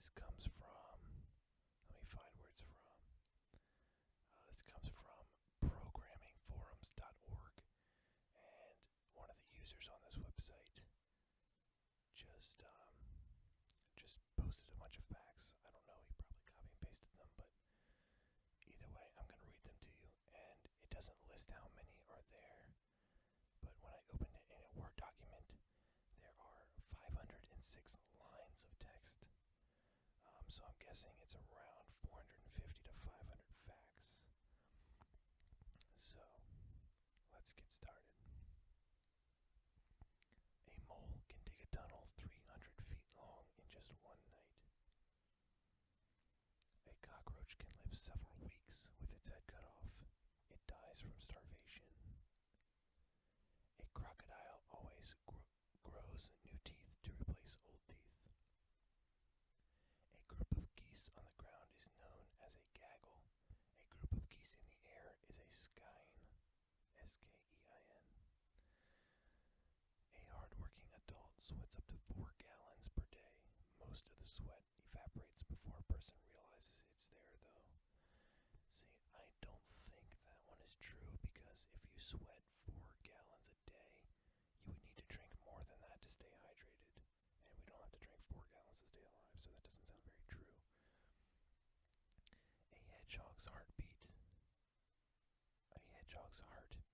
This comes from, let me find where it's from. This comes from programmingforums.org, and one of the users on this website just just posted a bunch of facts. I don't know, he probably copy and pasted them, but either way, I'm going to read them to you, and it doesn't list how many are there, but when I opened it in a Word document, there are 506 lines of text. So I'm guessing it's around 450 to 500 facts. So, let's get started. A mole can dig a tunnel 300 feet long in just one night. A cockroach can live several weeks with its head cut off. It dies from starvation. A crocodile always grows new teeth to replace old teeth. A group of geese on the ground is known as a gaggle. A group of geese in the air is a skein. S-K-E-I-N. A hard-working adult sweats up to 4 gallons per day. Most of the sweat evaporates before a person realizes it's there, though. See, I don't think that one is true, because if you sweat 4 gallons a day, you would need to drink more than that to stay hydrated. And we don't have to drink 4 gallons to stay alive, so that doesn't sound very true. A hedgehog's heart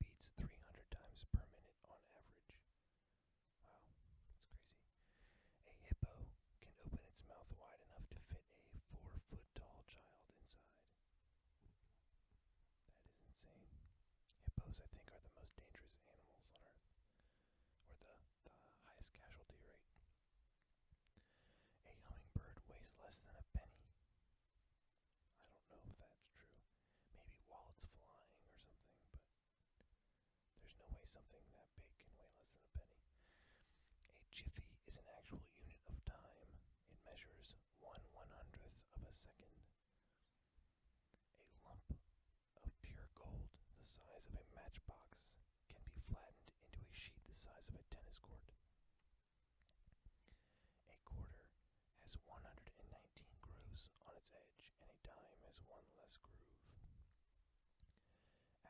beats 300 times per minute on average. Wow, that's crazy. A hippo can open its mouth wide enough to fit a 4-foot-tall child inside. That is insane. Hippos, I think, are the most dangerous animals on Earth, or the highest casualty rate. A hummingbird weighs less than a penny. I don't know if that's true. Maybe while it's flying or something, but there's no way something that big can weigh less than a penny. A jiffy is an actual unit of time. It measures 1/100th of a second. A lump of pure gold, the size of a matchbox, can be flattened into a sheet the size of a tennis court. A quarter has 119 grooves on its edge, and a dime has one less groove.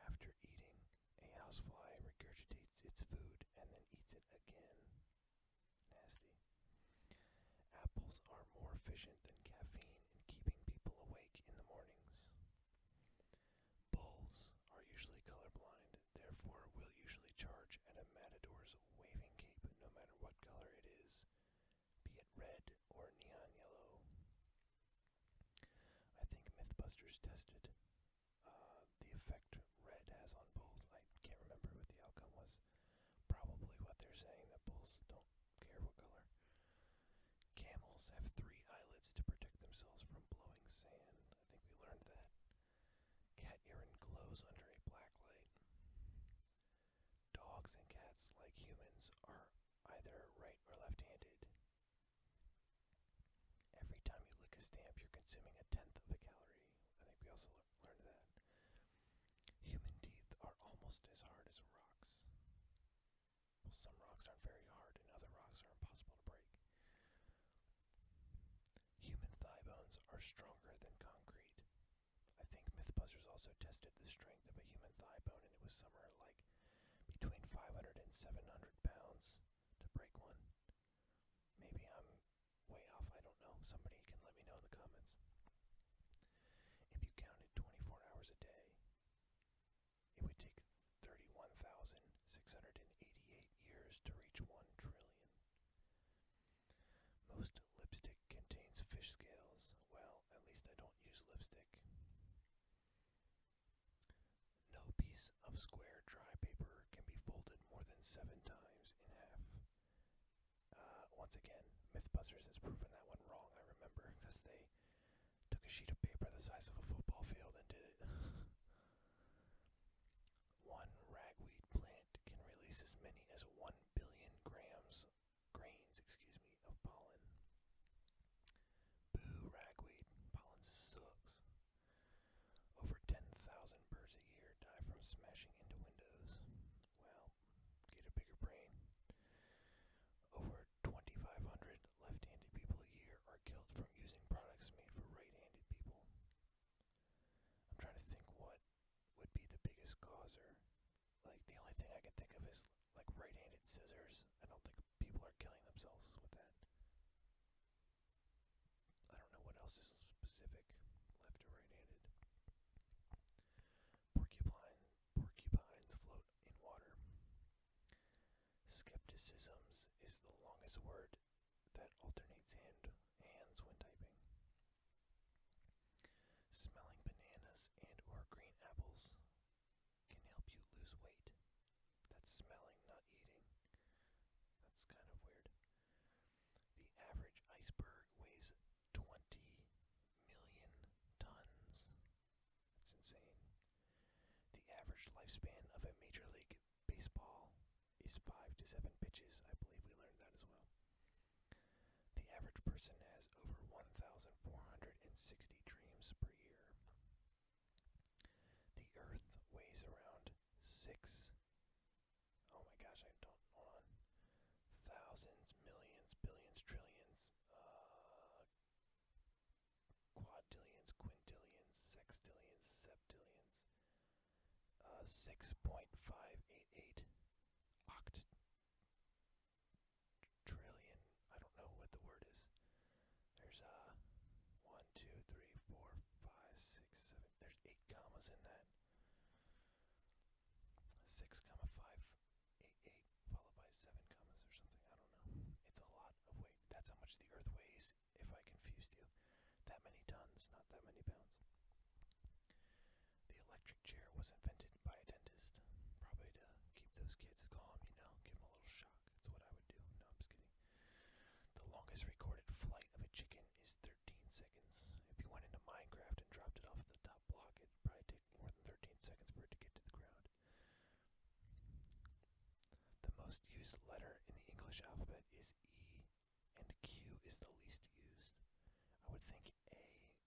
After eating, a housefly regurgitates its food and then eats it again. Nasty. Apples are more efficient than caffeine in keeping people awake in the mornings. Bulls are usually colorblind, therefore will usually charge at a matador's waving cape no matter what color it is, be it red or neon yellow. I think Mythbusters tested the effect red has on bulls. I can't remember what the outcome was. Probably what they're saying, that bulls don't care what color. Camels have 3 eyelids to protect themselves from blowing sand. I think we learned that. Cat urine glows under a black light. Dogs and cats, like humans, are either right or left-handed. Every time you lick a stamp, you're consuming 1/10 of a calorie. I think we also learned that. Human teeth are almost as hard as rocks. Well, some rocks aren't very hard, and other rocks are impossible to break. Human thigh bones are stronger than concrete. I think Mythbusters also tested the strength of a human thigh bone, and it was somewhere like between 500 and 700 pounds to break one. Maybe I'm way off, I don't know. Somebody can let me know in the comments. If you counted 24 hours a day, it would take 31,688 years to reach 1 trillion. Most lipstick contains fish scales. Well, at least I don't use lipstick. No piece of square dry paper can be folded more than 7 times in half. Once again, Mythbusters has proven that one wrong, I remember, because they took a sheet of paper the size of a football field and did it. One ragweed plant can release as many as 1 billion grains, of pollen. Boo, ragweed. Pollen sucks. Over 10,000 birds a year die from smashing into windows. Well, get a bigger brain. Over 2,500 left-handed people a year are killed from using think of as like right-handed scissors. I don't think people are killing themselves with that. I don't know what else is specific, left or right-handed. Porcupines float in water. Skepticisms is the longest word that alternates hands when typing. Smelling bananas and or green apples can help you lose weight. That's smelling, not eating. That's kind of weird. The average iceberg weighs 20 million tons. That's insane. The average lifespan of a Major League Baseball is 5 to 7 pitches. I believe we learned that as well. The average person has over 1,460 dreams per year. The Earth weighs around 6. Oh my gosh, I don't. Hold on. Thousands, millions, billions, trillions, quadrillions, quintillions, sextillions, septillions, 6.588 octrillion. I don't know what the word is. There's 1, 2, 3, 4, 5, 6, 7. There's 8 commas in that. 6,588 followed by 7 commas or something. I don't know. It's a lot of weight. That's how much the Earth weighs. If I confused you, that many tons, not that many pounds. The electric chair was invented by a dentist, probably to keep those kids calm, give them a little shock. That's what I would do. No, I'm just kidding. The longest recorded flight of a chicken is 13 seconds. If you went into Minecraft and dropped it off the top block, it'd probably take more than 13 seconds for it to get to the ground. The most used letter in the English alphabet is E, and Q is the least used. I would think A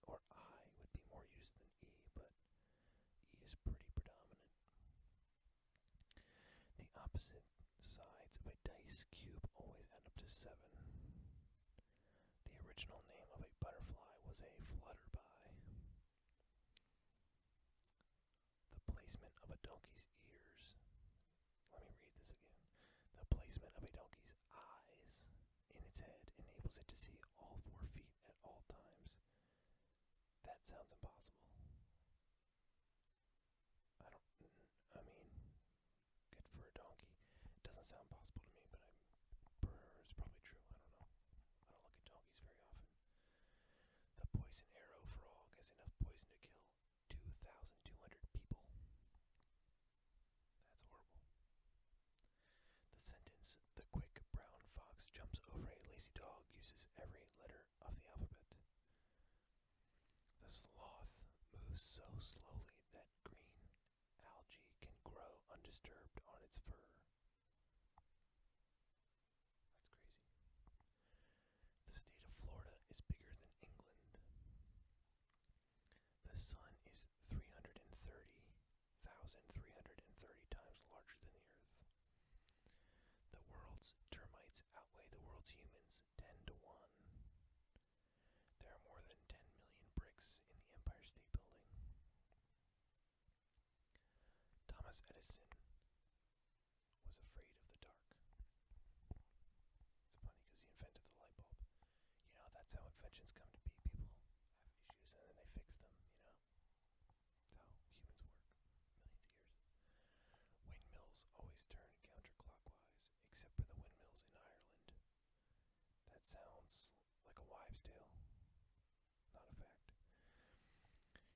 or I would be more used than E, but E is pretty predominant. The opposite sides of a dice cube always add up to 7. The original name of a butterfly was a flutterby. The placement of a donkey's ears. Let me read this again. The placement of a donkey's eyes in its head enables it to see all 4 feet at all times. That sounds impossible. I mean, good for a donkey. It doesn't sound possible to me, but it's probably true. I don't know. I don't look at donkeys very often. The poison arrow frog has enough poison to kill 2,200 people. That's horrible. The sentence, "The quick brown fox jumps over a lazy dog," uses every letter of the alphabet. The sloth moves so slowly that green algae can grow undisturbed on its fur. That's crazy. The state of Florida is bigger than England. The sun is 330,330 times larger than the Earth. The world's termites outweigh the world's humans 10 to 1. There are more than 10 million bricks in the Empire State Building. Thomas Edison was afraid of the dark. It's funny because he invented the light bulb. That's how inventions come to be. People have issues and then they fix them, That's how humans work. Millions of years. Windmills always turn counterclockwise, except for the windmills in Ireland. That sounds like a wives' tale. Not a fact.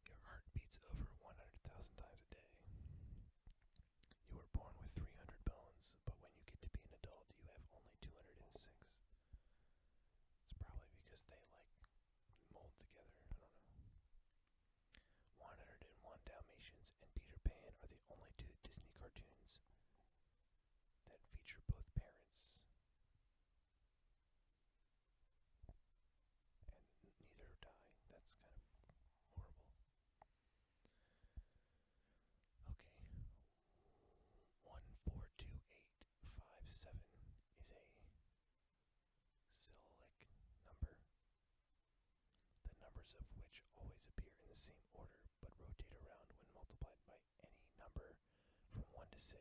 Your heart beats over 100,000 times a day. You were born with 300 bones, but when you get to be an adult, you have only 206. It's probably because they mold together. I don't know. 101 Dalmatians and Peter Pan are the only 2 Disney cartoons that feature both parents. And neither die. That's kind of horrible. Okay. 142857 is a cyclic number, the numbers of which always appear in the same order but rotate around when multiplied by any number from 1 to 6.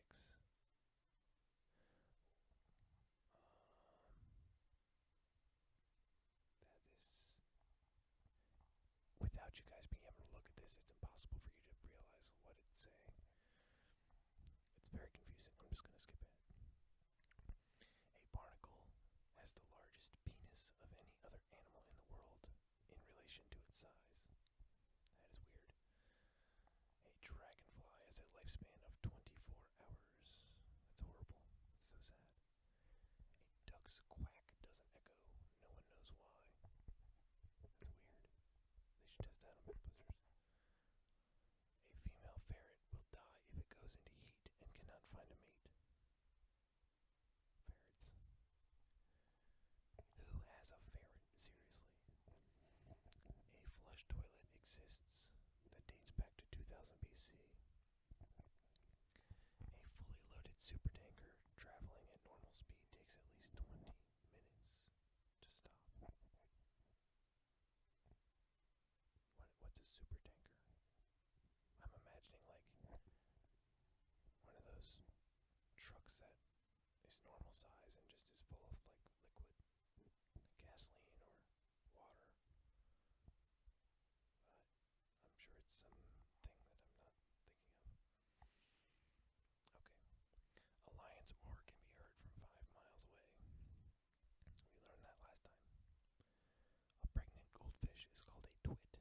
he's normal size and just is full of like liquid gasoline or water. But I'm sure it's something that I'm not thinking of. Okay. A lion's roar can be heard from 5 miles away. We learned that last time. A pregnant goldfish is called a twit.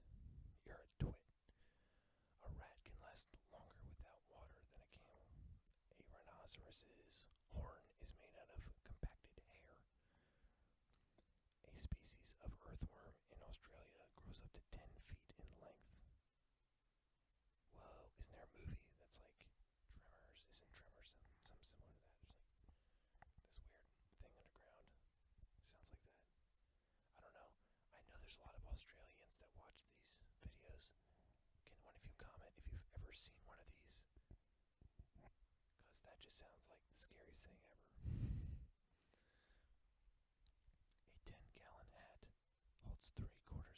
You're a twit. A rat can last longer without water than a camel. A rhinoceros's horn is made out of compacted hair. A species of earthworm in Australia grows up to 10 feet in length. Whoa, isn't there a movie that's like Tremors? Isn't Tremors some similar to that? There's like this weird thing underground. Sounds like that. I don't know. I know there's a lot of Australians that watch these videos. Can one of you comment if you've ever seen one of these? Because that just sounds like the scariest thing ever. A 10-gallon hat holds 3/4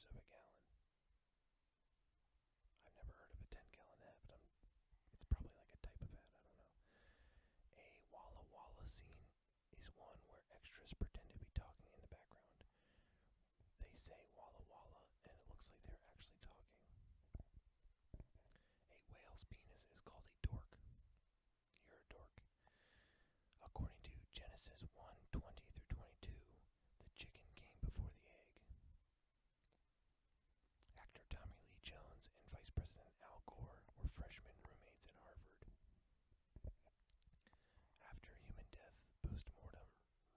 of a gallon. I've never heard of a 10-gallon hat, but it's probably like a type of hat, I don't know. A Walla Walla scene is one where extras pretend to be talking in the background. They say Walla Walla, and it looks like they're actually talking. A whale's penis is called a dork. You're a dork. According to Genesis 1:20-22, the chicken came before the egg. Actor Tommy Lee Jones and Vice President Al Gore were freshman roommates at Harvard. After human death, post-mortem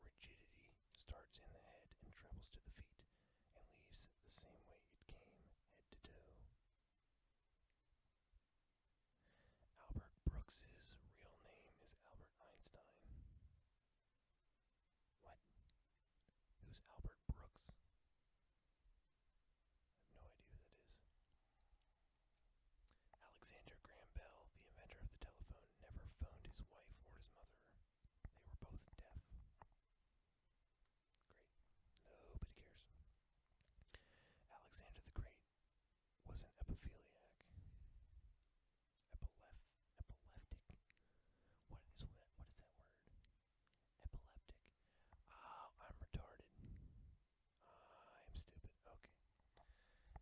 rigidity starts in the head and travels to the feet and leaves the same way it came, head to toe. Albert Brooks's real name is Albert Einstein. What? Who's Albert Brooks? I have no idea who that is. Alexander Graham Bell, the inventor of the telephone, never phoned his wife or his mother. They were both deaf. Great. Nobody cares. Alexander the Great was an epiphiliac. Epileptic. What is that word? Epileptic. Oh, I'm retarded. I'm stupid. Okay.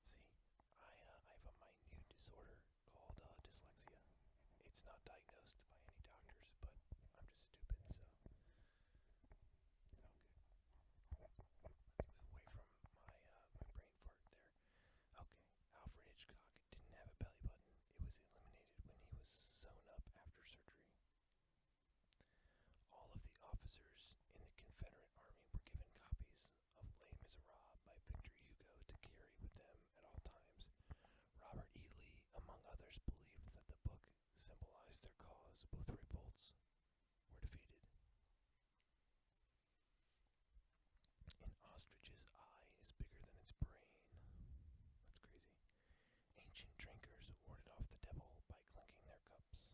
See, I have a minute disorder called dyslexia. It's not diagnosed by any doctors, but I'm just stupid, so. Okay. Let's move away from my brain fart there. Okay. Alfred Hitchcock didn't have a belly button. It was eliminated when he was sewn up after surgery. All of the officers in the Confederate Army were given copies of Les Miserables by Victor Hugo to carry with them at all times. Robert E. Lee, among others, believed that the book symbolized their cause. Both revolts were defeated. An ostrich's eye is bigger than its brain. That's crazy. Ancient drinkers warded off the devil by clinking their cups.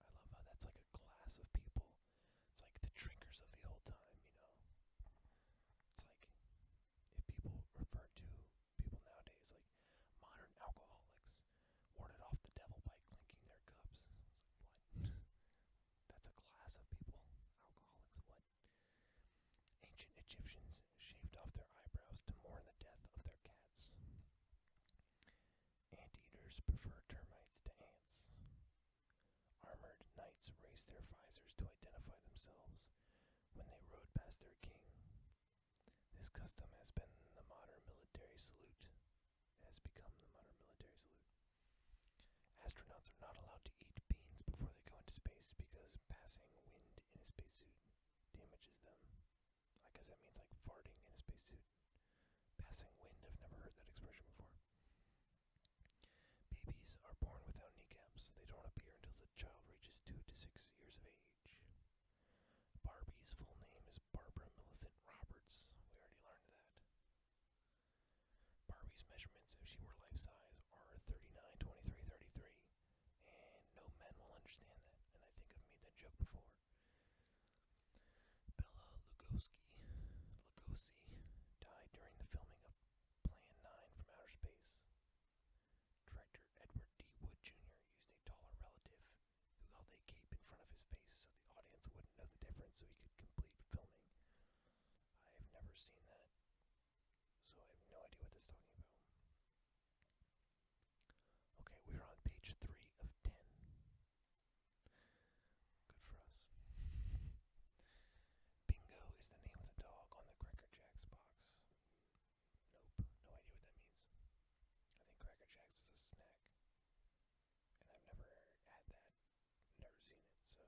I love how that's like a class of people. It's like the drinkers of the old time, you know? It's like if people refer to people nowadays like modern alcoholics warded off the devil by clinking their cups. It's like, what? That's a class of people. Alcoholics, what? Ancient Egyptians shaved off their eyebrows to mourn the death of their cats. Anteaters prefer termites to ants. Armored knights raised their visors to identify themselves when they rode past their king. This custom has been the modern military salute. It has become the modern military salute. Astronauts are not allowed to eat beans before they go into space because passing wind in a spacesuit damages them. I guess that means like farting in a spacesuit. Passing wind, I've never heard that expression before. Babies are born without kneecaps. They don't appear until the child reaches 2 to 6 years of age. Barbie's full name is Barbara Millicent Roberts. We already learned that. Barbie's measurements, if she were life-size, are 39, 23, 33. And no men will understand that. And I think I've made that joke before. Bela Lugosi died during the filming of Plan 9 from Outer Space. Director Edward D. Wood Jr. used a taller relative who held a cape in front of his face so the audience wouldn't so he could complete filming. I have never seen that, so I have no idea what that's talking about. Okay, we're on page 3 of 10. Good for us. Bingo is the name of the dog on the Cracker Jacks box. Nope, no idea what that means. I think Cracker Jacks is a snack, and I've never had that, never seen it, so.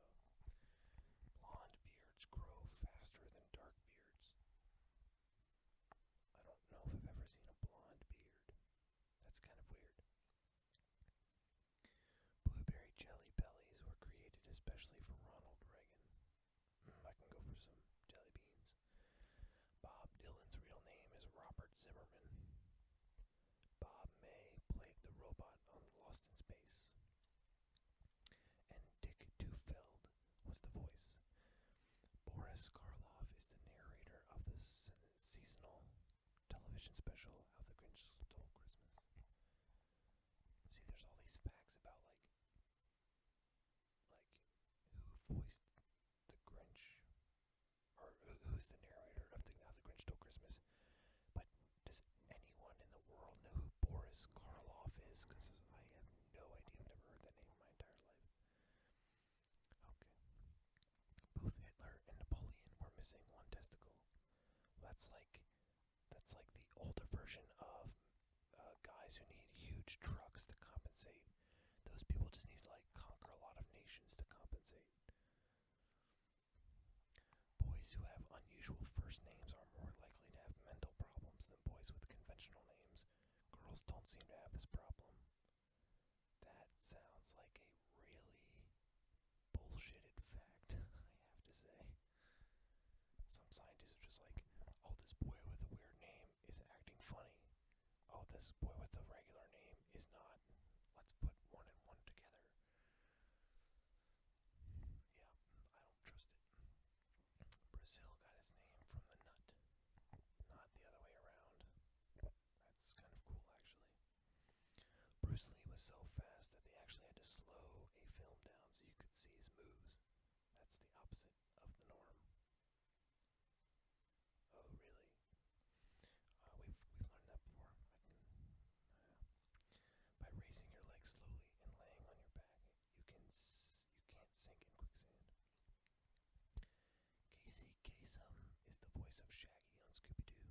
Blonde beards grow faster than dark beards. I don't know if I've ever seen a blonde beard. That's kind of weird. Blueberry Jelly Bellies were created especially for Ronald Reagan. I can go for some jelly beans. Bob Dylan's real name is Robert Zimmerman. Bob May played the robot on Lost in Space. And Dick Tufeld was the voice. Boris Karloff is the narrator of the seasonal television special How the Grinch Stole Christmas. See, there's all these facts about like who voiced the Grinch, or who's the narrator of How the Grinch Stole Christmas. But does anyone in the world know who Boris Karloff is? Because I have no idea. I've never heard that name in my entire life. Okay. Both Hitler and Napoleon were missing one testicle. That's like the older version of guys who need huge trucks to compensate. Those people just need to like conquer a lot of nations to compensate. Boys who have unusual first names are more likely to have mental problems than boys with conventional names. Girls don't seem to have this problem. That sounds like a really bullshitted fact, I have to say. Some scientists are just like, oh, this boy with a weird name is acting funny. Oh, this boy with a regular name is not. Let's put one and one together. Yeah, I don't trust it. Brazil got its name from the nut, not the other way around. That's kind of cool, actually. Bruce Lee was so fast that they actually had to slow a film down so you could see his moves. That's the opposite of the norm. Oh, really? We've learned that before. By raising your legs slowly and laying on your back, you can't sink in quicksand. Casey Kasem is the voice of Shaggy on Scooby-Doo.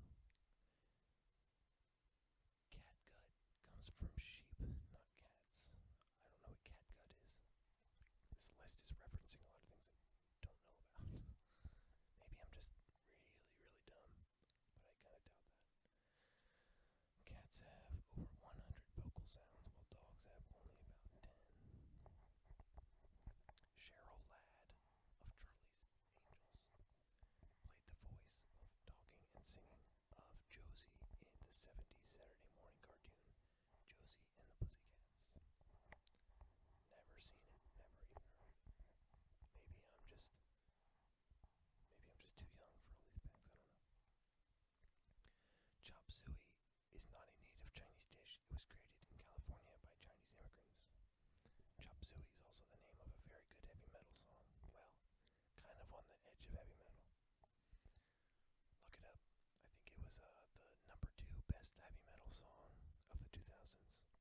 Catgut comes from sheep, not cats. I don't know what catgut is. This list is referencing a lot of things I don't know about. Maybe I'm just really, really dumb, but I kind of doubt that. Cats have over 100 vocal sounds, while dogs have only about 10. Cheryl Ladd of Charlie's Angels played the voice, both talking and singing, of Josie in the 70s Saturday morning cartoon, Josie and the Pussycats. Never seen it, never even heard it. Maybe I'm just too young for all these facts, I don't know. Chop suey is not a native Chinese dish. It was created in California by Chinese immigrants. Chop suey is also the name of a very good heavy metal song. Well, kind of on the edge of heavy metal. Look it up. I think it was the number 2 best heavy metal song of the 2000s.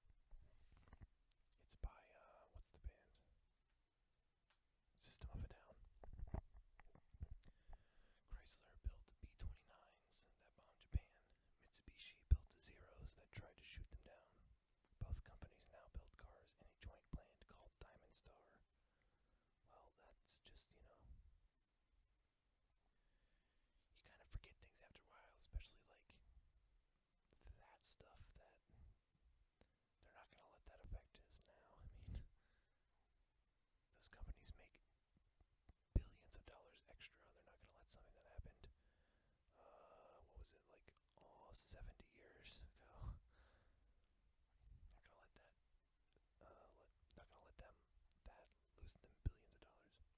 It's by, what's the band? System of a Down. Chrysler built B-29s that bombed Japan. Mitsubishi built the Zeros that tried to shoot them down. Both companies now build cars in a joint plant called Diamond Star. Well, that's just, you kind of forget things after a while, especially like that stuff that they're not going to let that affect us now. I mean, those companies make billions of dollars extra. They're not going to let something that happened, what was it, like, 70 years ago. Not going to let that, not going to let them, that lose them billions of dollars.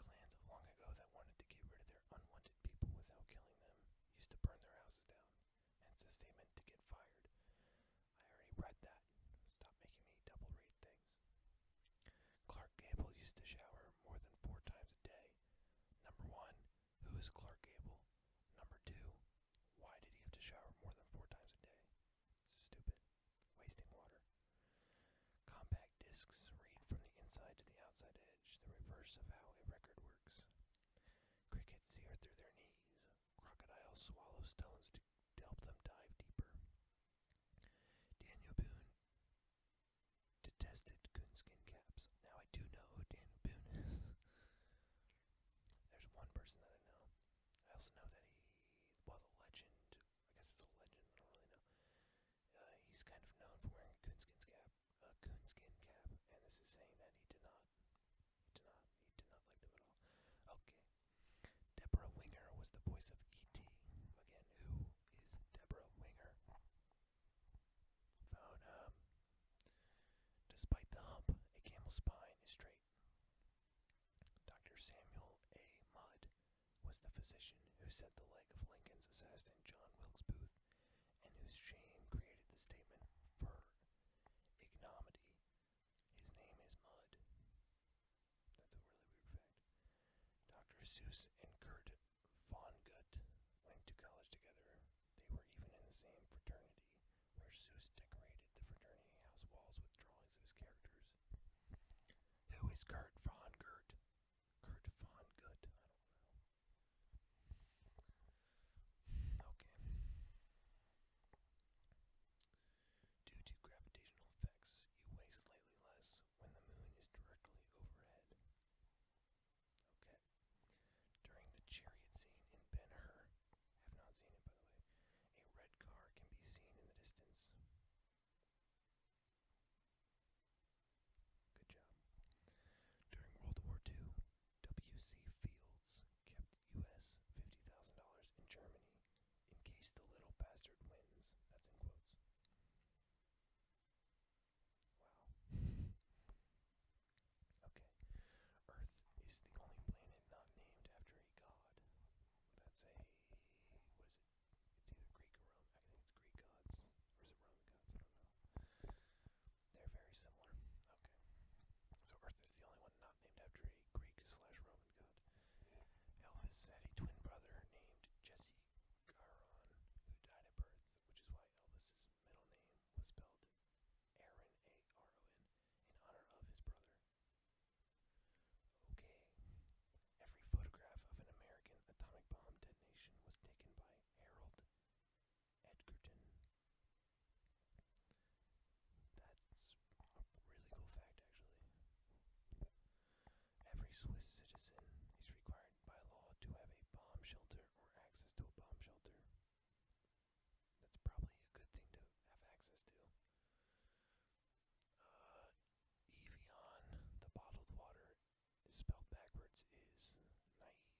Clans of long ago that wanted to get rid of their unwanted people without killing them used to burn their houses down, hence the statement to get fired. I already read that. Stop making me double rate things. Clark Gable used to shower more than 4 times a day. reverse of how a record works. Crickets hear through their knees. Crocodiles swallow stones to help them dive deeper. Daniel Boone detested coonskin caps. Now I do know who Daniel Boone is. There's one person that I know. I also know that the legend, I guess it's a legend, I don't really know. He's kind of known for wearing a coonskin cap, and this is saying that he did not like them at all. Okay. Deborah Winger was the voice of E.T. Again, who is Deborah Winger? Phone. Despite the hump, a camel's spine is straight. Dr. Samuel A. Mudd was the physician who set the leg of Lincoln's assassin John Wilkes Booth, and whose shame created the statement for ignominy. His name is Mudd. That's a really weird fact. Dr. Seuss and Kurt Vonnegut went to college together. They were even in the same fraternity, where Seuss decorated the fraternity house walls with drawings of his characters. Who is Kurt Vonnegut? Kurt Vonnegut. I don't know. Okay. Due to gravitational effects, you weigh slightly less when the moon is directly overhead. Okay. During the chariot scene in Ben-Hur, have not seen it by the way, a red car can be seen in the distance. Good job. During World War II, W.C. Fields kept U.S. $50,000 in Germany in case the little bastard wins. That's in quotes. Wow. Okay. Earth is the only planet not named after a god. That's a, what is it? It's either Greek or Roman. I think it's Greek gods. Or is it Roman gods? I don't know. They're very similar. Okay. So Earth is the only one not named after a Greek/Roman god. Elvis had a twin brother named Jesse Garon, who died at birth, which is why Elvis's middle name was spelled Aaron, A-R-O-N, in honor of his brother. Okay. Every photograph of an American atomic bomb detonation was taken by Harold Edgerton. That's a really cool fact, actually. Every Swiss citizen is required by law to have a bomb shelter or access to a bomb shelter. That's probably a good thing to have access to. Evian, the bottled water, spelled backwards, is naive.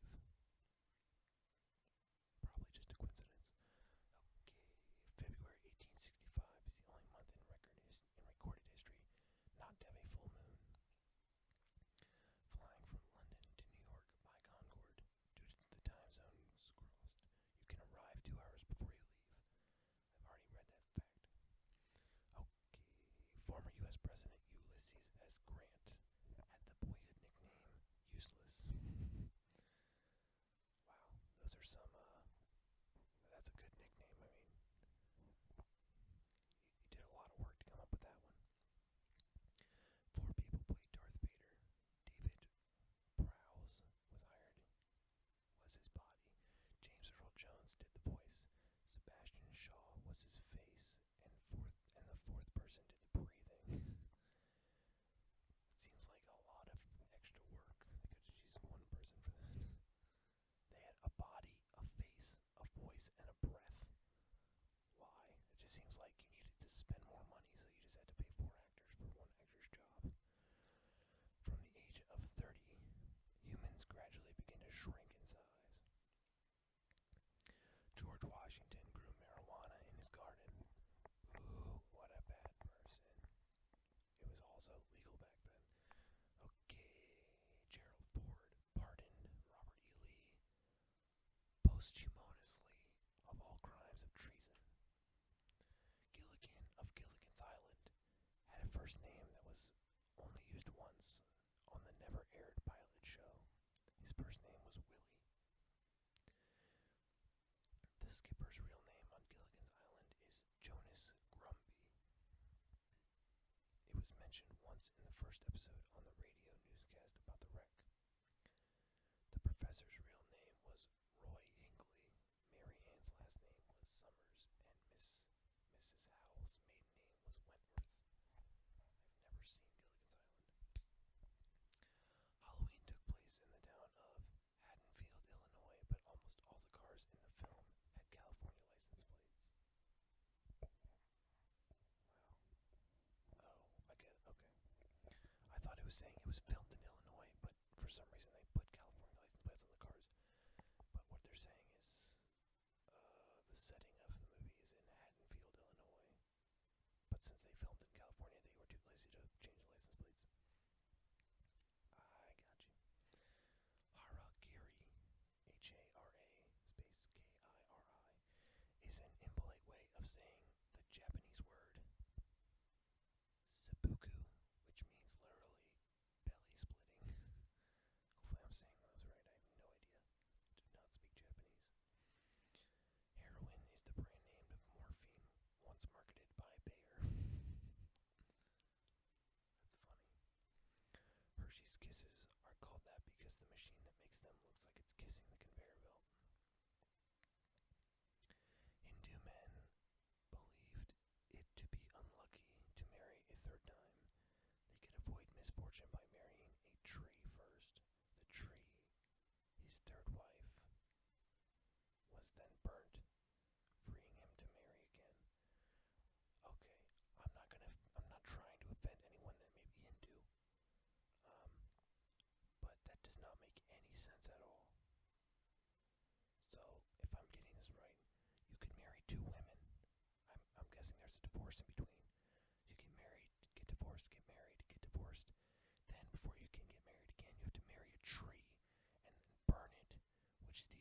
Probably just a coincidence. Okay, February 1865 is the only month in recorded history not to have a full moon. Flying from London to New York by Concorde, due to the time zones crossed, you can arrive 2 hours before you leave. I've already read that fact. Okay, former U.S. President Ulysses S. Grant had the boyhood nickname Useless. Wow, those are some, that's a good nickname. I mean, you did a lot of work to come up with that one. 4 people played Darth Vader. David Prowse was his body. James Earl Jones did the voice. Sebastian Shaw was his face, and the fourth person did the breathing. It seems like a lot of extra work. They could have just used one person for that. They had a body, a face, a voice, and a breath. Why? It just seems like you needed to spend more money, so you just had to pay 4 actors for one actor's job. From the age of 30, humans gradually begin to shrink in size. George Washington grew marijuana in his garden. Ooh, what a bad person. It was also legal back then. Okay, Gerald Ford pardoned Robert E. Lee posthumously of all crimes of treason. Gilligan of Gilligan's Island had a first name that was only used once on the never-aired pilot show. His first name was Willie. The skipper's real name on Gilligan's Island is Jonas Grumby. It was mentioned once in the first episode on the radio newscast about the wreck. it was saying it was filmed in Illinois, but for some reason they put California license plates on the cars. But what they're saying is the setting of the movie is in Haddonfield, Illinois. But since they filmed in California, they were too lazy to change the license plates. I got you. Harakiri, Hara space Kiri, is an impolite way of saying the Japanese word seppuku, which means literally belly splitting. Hopefully I'm saying those right. I have no idea. Do not speak Japanese. Heroin is the brand name of morphine, once marketed by Bayer. That's funny. Hershey's Kisses are called that because the machine that makes them looks like it's kissing the conveyor belt. Hindu men believed it to be unlucky to marry a third time. They could avoid misfortune by marrying a tree first. The tree, his third wife, was then burnt, freeing him to marry again. Okay, I'm not trying to offend anyone that may be Hindu, but that does not make any sense at all. So, if I'm getting this right, you could marry two women. I'm guessing there's a divorce in between. You get married, get divorced, get married, get divorced. Then, before you can get married again, you have to marry a tree and then burn it, which is the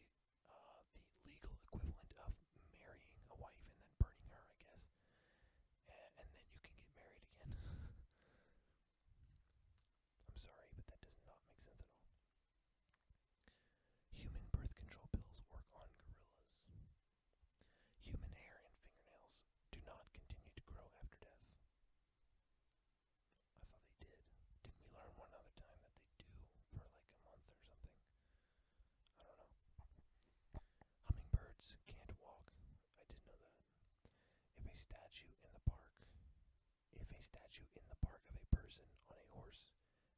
legal equivalent of marrying a wife and then burning her, I guess. And then you can get married again. I'm sorry, but that does not make sense at all. Human birth control pills work on gorillas. Human hair and fingernails do not continue to grow after death. I thought they did. Didn't we learn one other time that they do for like a month or something? I don't know. Hummingbirds can't walk. I didn't know that. If a statue in the park of a person on a horse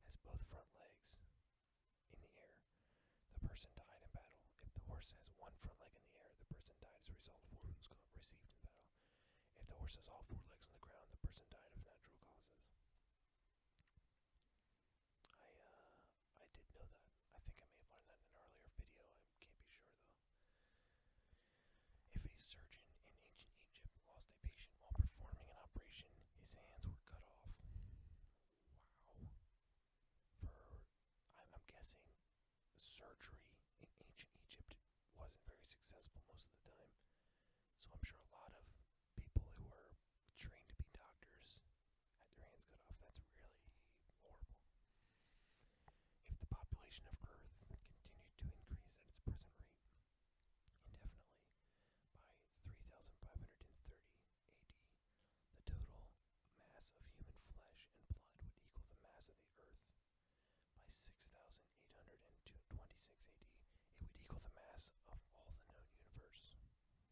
has both front legs in the air, the person died in battle. If the horse has one front leg in the air, the person died as a result of wounds received in battle. If the horse has all four legs on the ground, the person died of natural causes. I did know that. I think I may have learned that in an earlier video. I can't be sure though. If a surgeon in ancient Egypt lost a patient while performing an operation, his hands were cut off. Wow. I'm guessing surgery in ancient Egypt wasn't very successful most of the time. So I'm sure a lot of people who were trained to be doctors had their hands cut off. That's really horrible. If the population of Earth continued to increase at its present rate indefinitely by 3,530 AD, the total mass of human flesh and blood would equal the mass of the Earth. By 6,826 AD, it would equal the mass of all the known universe. That is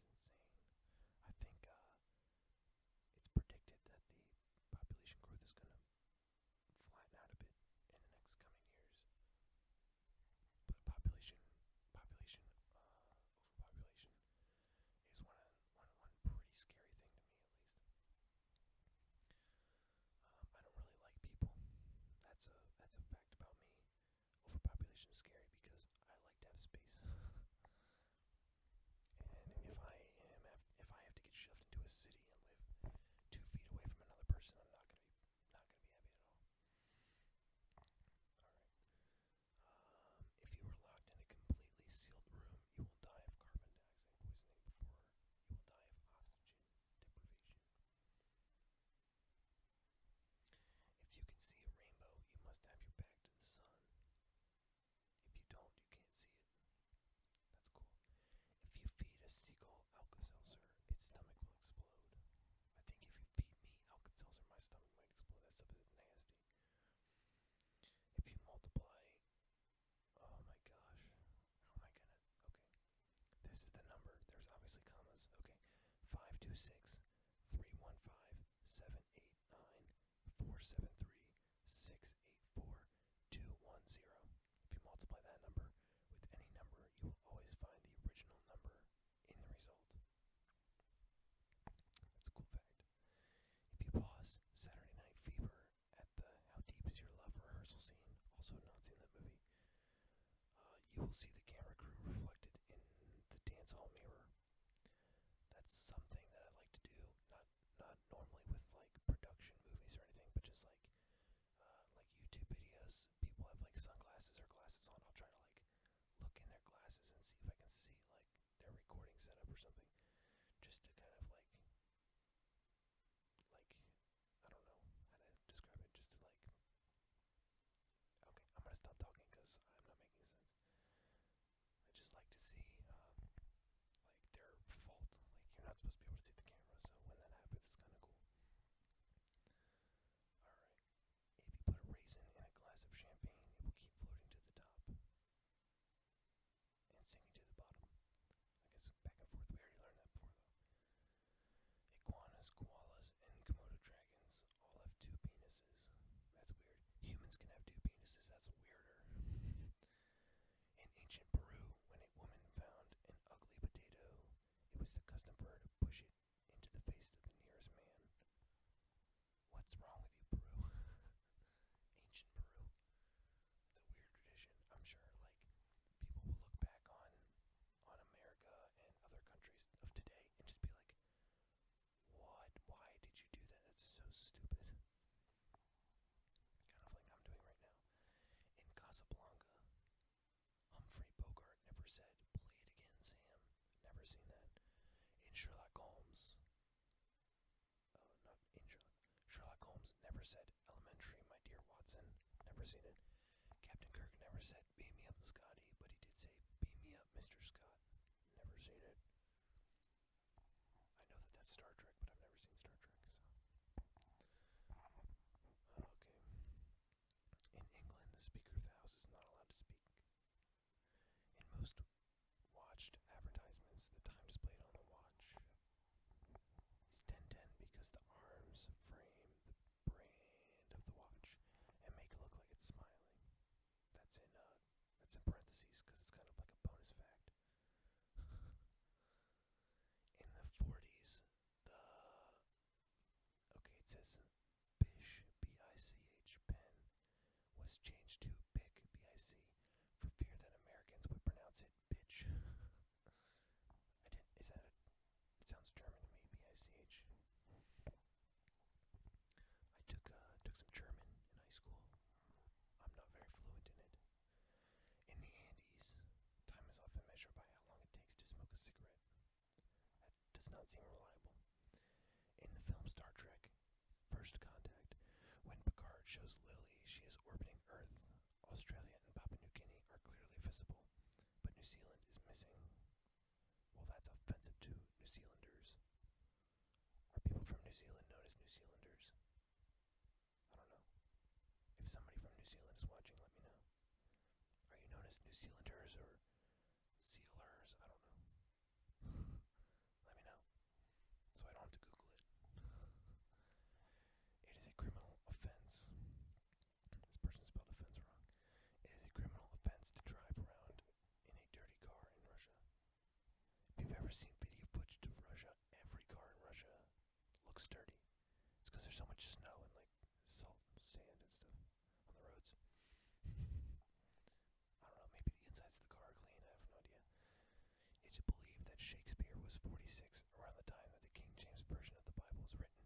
insane. I think it's predicted that the population growth is going to flatten out a bit in the next coming years. But overpopulation is one pretty scary thing to me, at least. I don't really like people. That's a fact about me. Overpopulation is scary because I like to have space. And if I have to get shoved into a city and live 2 feet away from another person, I'm not gonna be happy at all. Alright. If you are locked in a completely sealed room, you will die of carbon dioxide poisoning before you will die of oxygen deprivation. If you can see a rainbow, you must have your back to the sun. If you don't, you can't see it. That's cool. If you feed a seagull Alka-Seltzer, its stomach will explode. I think if you feed me Alka-Seltzer, my stomach might explode. That stuff is nasty. If you multiply... Oh my gosh. How am I gonna... Okay. This is the number. There's obviously commas. Okay. 526 315 789 473 684 210. If you multiply that number with any number, you will always find the original number in the result. That's a cool fact. If you pause Saturday Night Fever at the supposed to be able to see the camera, so when that happens, it's kind of cool. Alright. If you put a raisin in a glass of champagne, it will keep floating to the top and sinking to the bottom. I guess back and forth, we already learned that before, though. Iguanas, koalas, and Komodo dragons all have two penises. That's weird. Humans can have two penises, that's weirder. In ancient Peru, when a woman found an ugly potato, it was the custom for her to push it into the face of the nearest man. What's wrong with you, Peru? Ancient Peru. It's a weird tradition. I'm sure, like, people will look back on America and other countries of today and just be like, what? Why did you do that? That's so stupid. Kind of like I'm doing right now. In Casablanca, Humphrey Bogart never said, "Play it again, Sam." Never seen that. In Sherlock Holmes, not in Sherlock Holmes never said, "Elementary, my dear Watson." Never seen it. Captain Kirk never said, "Beam me up, Scotty," but he did say, "Beam me up, Mr. Scott." Never seen it. I know that that's Star Trek, but I've never seen Star Trek, so. Okay. In England, the Speaker of the House is not allowed to speak. In most watched advertisements, the time displayed on the watch is 10:10 because the arms frame the brand of the watch and make it look like it's smiling. That's in parentheses because it's kind of like a bonus fact. In the 40s, it says Bish, B-I-C-H, pen was changed to Bic, B-I-C, for fear that Americans would pronounce it bitch. It sounds German to me, B-I-C-H. I took some German in high school. I'm not very fluent in it. In the Andes, time is often measured by how long it takes to smoke a cigarette. That does not seem reliable. In the film Star Trek, First Contact, when Picard shows Lily she is orbiting Earth, Australia and Papua New Guinea are clearly visible, but New Zealand is missing. Well, that's offensive to New Zealanders. Are people from New Zealand known as New Zealanders? I don't know. If somebody from New Zealand is watching, let me know. Are you known as New Zealanders or Sealers? I don't know. Let me know, so I don't have to Google it. It is a criminal offense. This person spelled offense wrong. It is a criminal offense to drive around in a dirty car in Russia. If you've ever seen video footage of Russia, every car in Russia looks dirty. It's because there's so much snow and like salt and sand and stuff on the roads. I don't know, maybe the insides of the car are clean, I have no idea. It's believed that Shakespeare was 46 around the time that the King James Version of the Bible was written.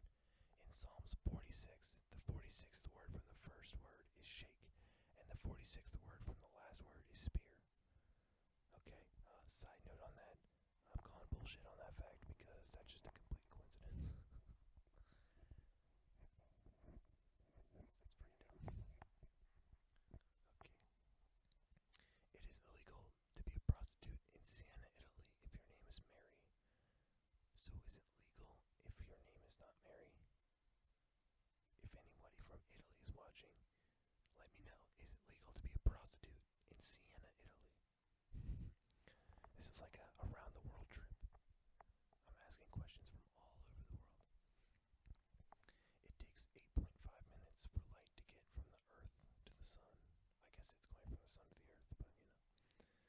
In Psalms 46, the 46th word from the first word is shake, and the 46th word from the last word is spear. Okay, side note on that, I'm calling bullshit on that fact because that's just a complete coincidence. That's pretty dumb. Okay. It is illegal to be a prostitute in Siena, Italy if your name is Mary. So is it legal if your name is not Mary? If anybody from Italy is watching, let me know. Is it legal to be a prostitute in Siena, Italy? This is like a around the world trip. I'm asking questions from all over the world. It takes 8.5 minutes for light to get from the Earth to the Sun. I guess it's going from the Sun to the Earth, but you know.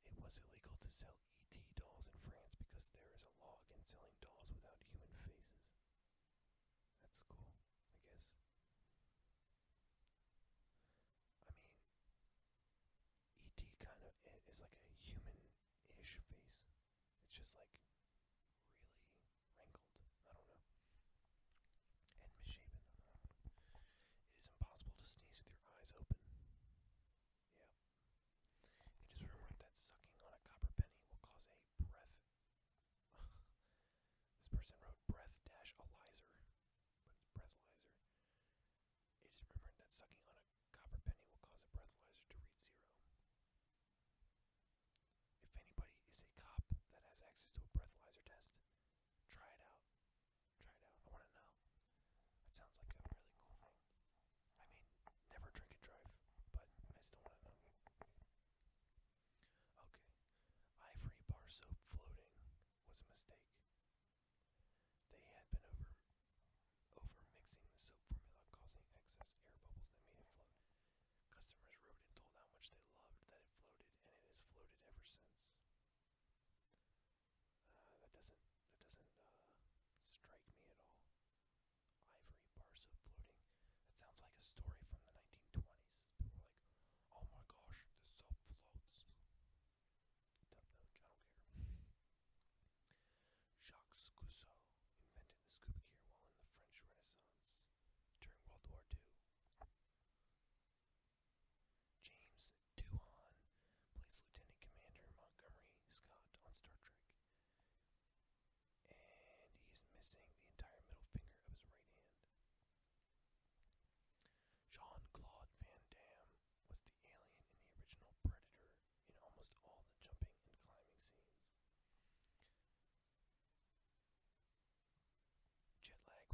It was illegal to sell ET dolls in France because there is a law against selling dolls without human faces. That's cool, I guess. I mean, ET kind of is like a human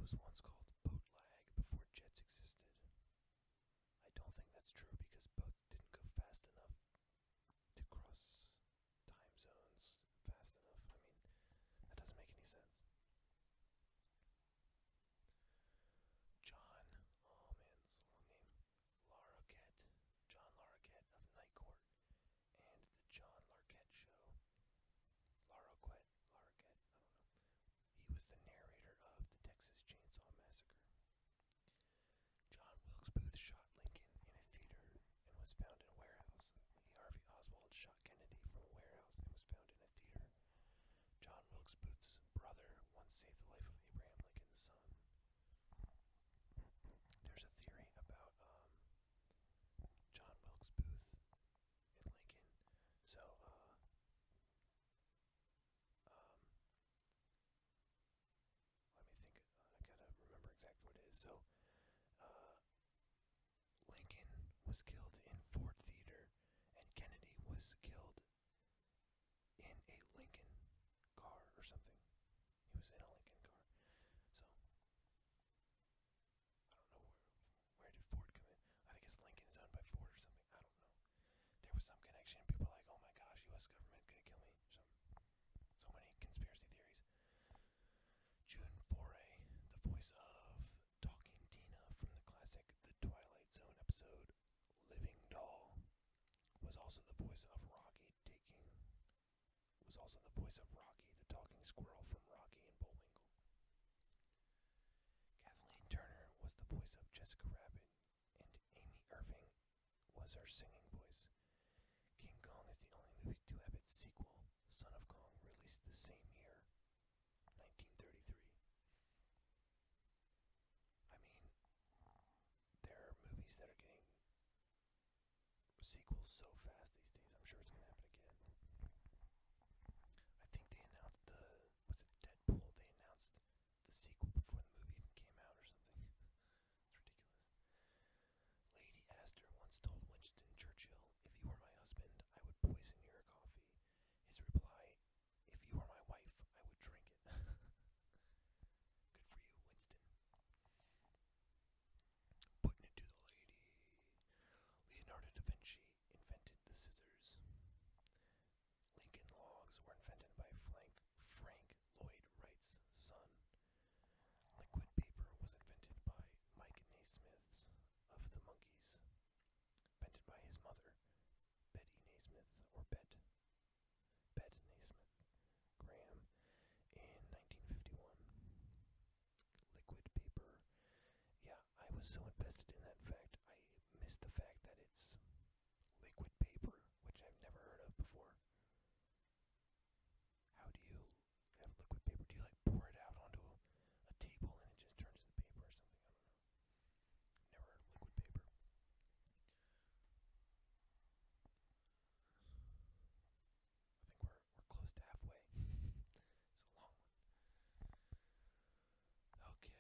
was once called boat lag before jets existed. I don't think that's true because boats didn't go fast enough to cross time zones fast enough. I mean, that doesn't make any sense. John, oh man, this is a long name. Larroquette, John Larroquette of Night Court and the John Larroquette Show. Larroquette, Larroquette, I don't know. He was the narrator of the Texas Chainsaw Massacre. John Wilkes Booth shot Lincoln in a theater and was found in a warehouse. Lee Harvey Oswald shot Kennedy from a warehouse and was found in a theater. John Wilkes Booth's brother once saved the life of Abraham Lincoln's son. There's a theory about John Wilkes Booth and Lincoln. So, let me think. I gotta remember exactly what it is. So, Lincoln was killed in Ford Theater, and Kennedy was killed in a Lincoln car or something. He was in a Lincoln car. So, I don't know where did Ford come in. I guess Lincoln is owned by Ford or something. I don't know. There was some connection. People are like, oh my gosh, U.S. government gonna kill me. So many conspiracy theories. June Foray, the voice of Talking Tina from the classic The Twilight Zone episode Living Doll, was also the voice of Rocky the talking squirrel from Rocky and Bullwinkle. Kathleen Turner was the voice of Jessica Rabbit, and Amy Irving was her singing voice. King Kong is the only movie to have its sequel, Son of Kong, released the same year, 1933. I mean, there are movies that are getting sequels so fast these days. I'm sure it's going to happen again. I think they announced was it Deadpool? They announced the sequel before the movie even came out or something. It's ridiculous. Lady Astor once told Winston Churchill, "If you were my husband, I would poison your coffee." His reply, "If you were my wife, I would drink it." Good for you, Winston. Putting it to the lady. Leonardo da Vinci invented the scissors. Lincoln Logs were invented by Frank Lloyd Wright's son. Liquid paper was invented by Mike Naismith of the Monkees. Invented by his mother, Betty Naismith, or Bet Naismith Graham, in 1951. Liquid paper. Yeah, I was so invested in that fact, I missed the fact that it's liquid paper, which I've never heard of before. How do you have liquid paper? Do you like pour it out onto a table and it just turns into paper or something? I don't know. Never heard of liquid paper. I think we're close to halfway. It's a long one. Okay.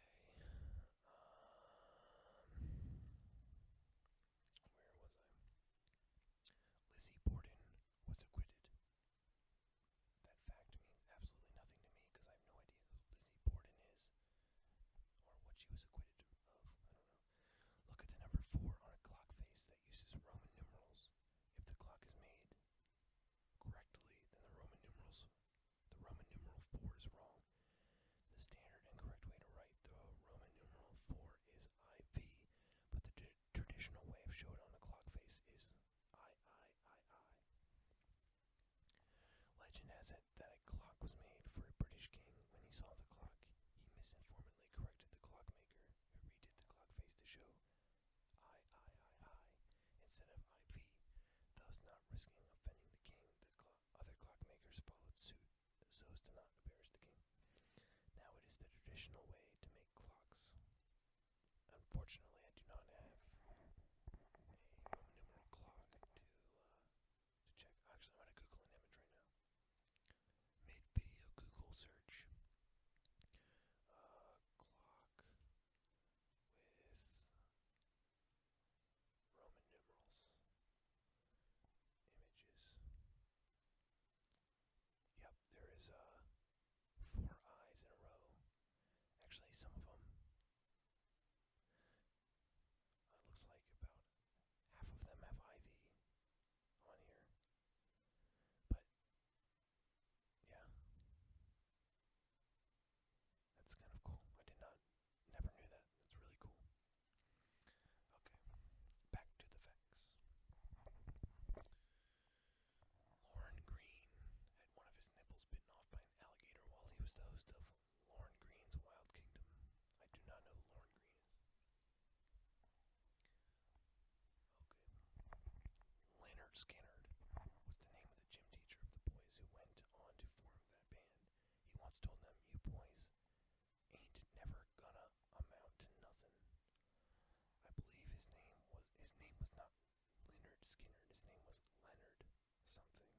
Skinner, and his name was Leonard something.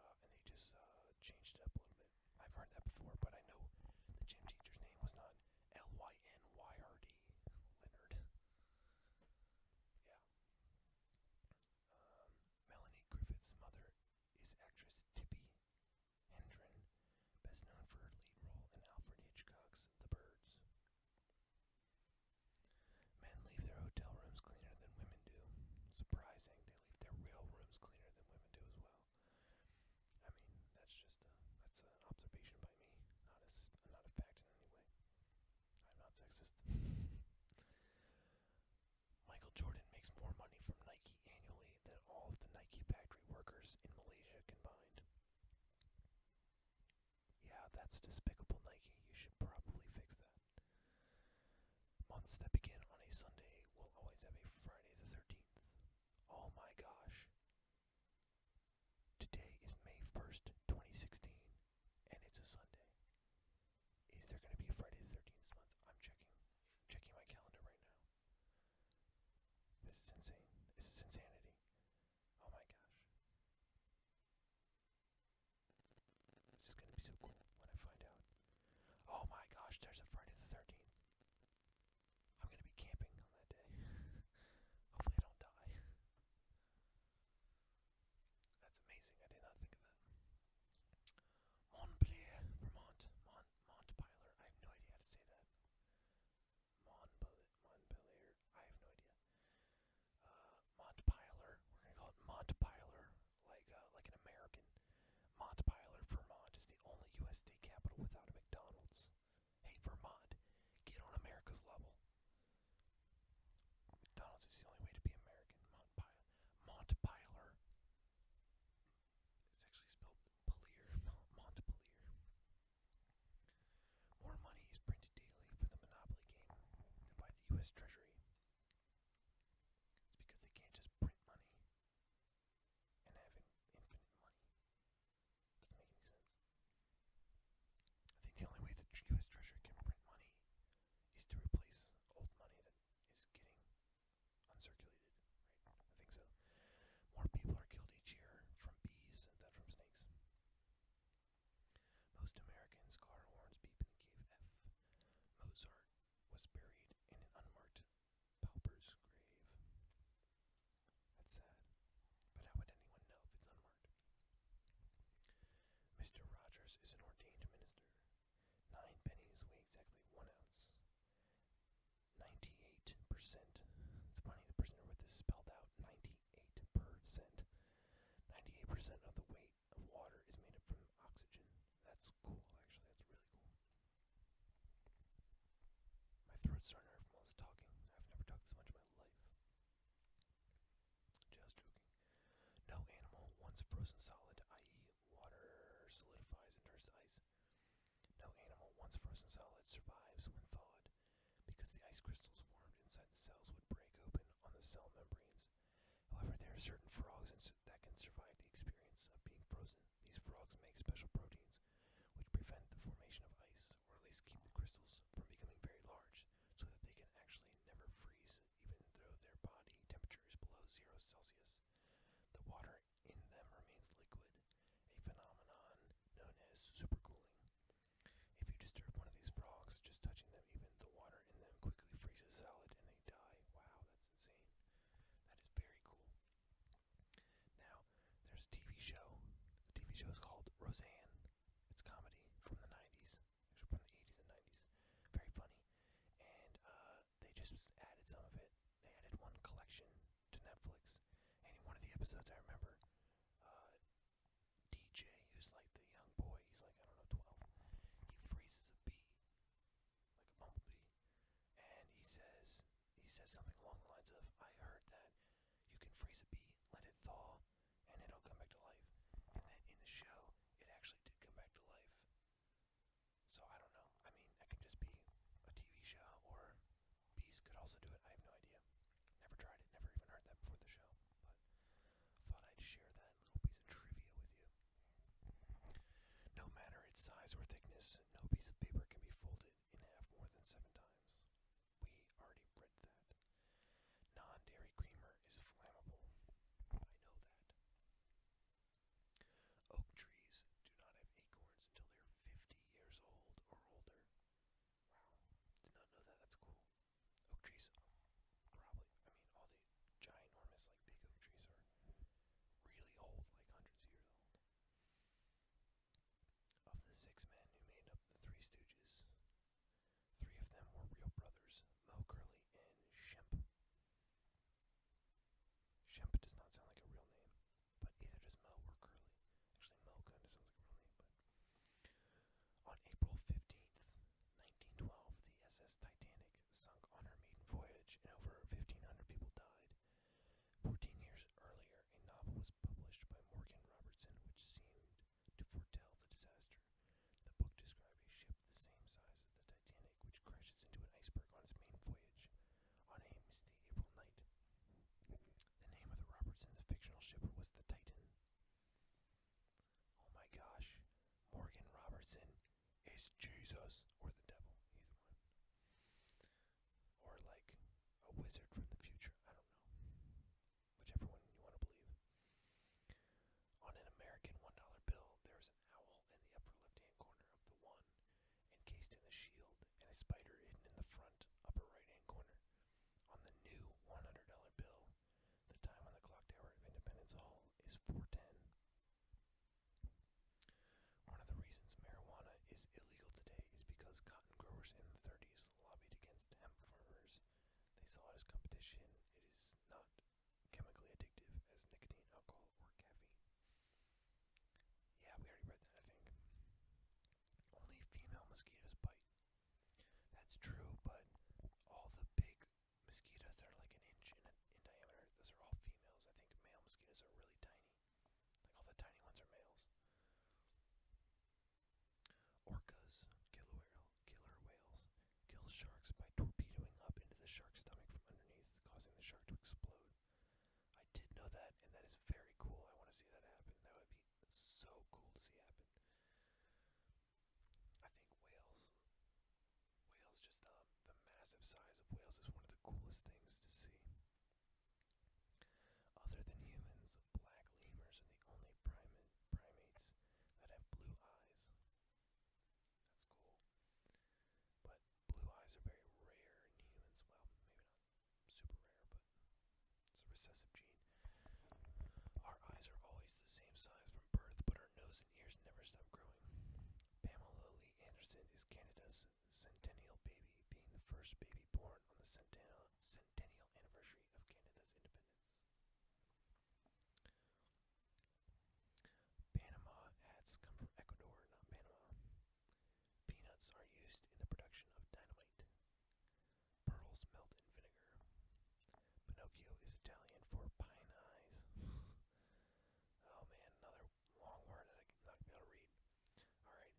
And they just changed it up a little bit. I've heard that before, but I know the gym teacher's name was not Lynyrd. Leonard. Yeah. Melanie Griffith's mother is actress Tippi Hedren, best known for her lead role in Alfred Hitchcock's The Birds. Men leave their hotel rooms cleaner than women do. Surprising, they leave their real rooms cleaner than women do as well. I mean, that's an observation by me, not a fact in any way. I'm not sexist. Michael Jordan makes more money from Nike annually than all of the Nike factory workers in Malaysia combined. Yeah, that's despicable, Nike. You should probably fix that. Months that begin on a Sunday will always have a Friday the 13th. Oh my gosh. Today is May 1st, 2016, and it's a Sunday. Is there going to be a Friday the 13th this month? I'm checking my calendar right now. This is insane. This is insanity. Oh my gosh. This is going to be so cool when I find out. Oh my gosh, there's a Friday the 13th. I'm going to be camping on that day. Hopefully I don't die. That's amazing. I did not think of that. Montpelier, Vermont. Montpelier. I have no idea how to say that. Montpelier. I have no idea. Montpelier. We're gonna call it Montpelier, like an American. Montpelier, Vermont is the only U.S. state capital without a McDonald's. Hey, Vermont, get on America's level. McDonald's is the only way to be American. Montpelier. It's actually spelled Pelier. Montpelier. More money is printed daily for the Monopoly game than by the U.S. Treasury. It's because they can't just print money and have infinite money. Doesn't make any sense. I think the only way the U.S. Treasury can print money is to replace old money that is getting uncirculated, right? I think so. More people are killed each year from bees than from snakes. Most Americans' car horns beep in the cave F. Mozart was buried in an unmarked pauper's grave. That's sad. But how would anyone know if it's unmarked? Mr. Rogers is an ordained minister. 9 pennies weigh exactly 1 ounce. 98%. It's funny the person who wrote this spelled out 98%. 98% of the weight of water is made up from oxygen. That's cool, actually. That's really cool. My throat's starting to hurt from all this talking. I've never talked this much in my life. Just joking. No animal once frozen solid, i.e. water solidifies and turns to ice. No animal once frozen solid survives when thawed, because the ice crystals formed inside the cells would break open on the cell membranes. However, there are certain frogs that can survive the experience of being frozen. These frogs make special proteins which prevent the formation of ice, or at least keep the crystals from becoming very large, so that they can actually never freeze, even though their body temperature is below 0 Celsius. The water in them remains liquid, a phenomenon known as supercooling. If you disturb one of these frogs, just touching them, even the water in them quickly freezes solid and they die. Wow, that's insane. That is very cool. Now, there's a TV show. The TV show is called Roseanne. It's comedy from the 90s, actually from the 80s and 90s. Very funny. And they just added some of it. They added one collection to Netflix. And in one of the episodes, I remember DJ, who's like the young boy, he's like, I don't know, 12. He freezes a bee, like a bumblebee. And he says something along the lines of, I heard that you can freeze a bee, let it thaw, and it'll come back to life. And then in the show, it actually did come back to life. So I don't know. I mean, that could just be a TV show, or bees could also do it. I have no idea. Never tried it, never even heard that before the show. But thought I'd share wizard from the future. I don't know. Whichever one you want to believe. On an American $1 bill, there is an owl in the upper left-hand corner of the one, encased in the shield, and a spider hidden in the front upper right-hand corner. On the new $100 bill, the time on the clock tower of Independence Hall is 4:10. One of the reasons marijuana is illegal today is because cotton growers in the 30s lobbied against hemp farmers. They saw it as competition. It is not chemically addictive as nicotine, alcohol, or caffeine. Yeah, we already read that, I think. Only female mosquitoes bite. That's true, but all the big mosquitoes that are like an inch in diameter, those are all females. I think male mosquitoes are really tiny. Like all the tiny ones are males. Orcas, killer whales, kill sharks by torpedoing up into the shark's stomach from underneath, causing the shark to explode. I did know that, and that is very cool. I want to see that happen. That would be so cool to see happen. I think whales, just the massive size of whales is one of the coolest things to see. Other than humans, black lemurs are the only primates that have blue eyes. That's cool. But blue eyes are very rare in humans. Well, maybe not super rare, but it's a recessive gene. Our eyes are always the same size from birth, but our nose and ears never stop growing. Pamela Lee Anderson is Canada's centennial baby, being the first baby born on the centennial anniversary of Canada's independence. Panama hats come from Ecuador, not Panama. Peanuts are used in the production of dynamite. Pearls melt in vinegar. Pinocchio is Italian for pine eyes. Oh man, another long word that I'm not gonna be able to read. Alright.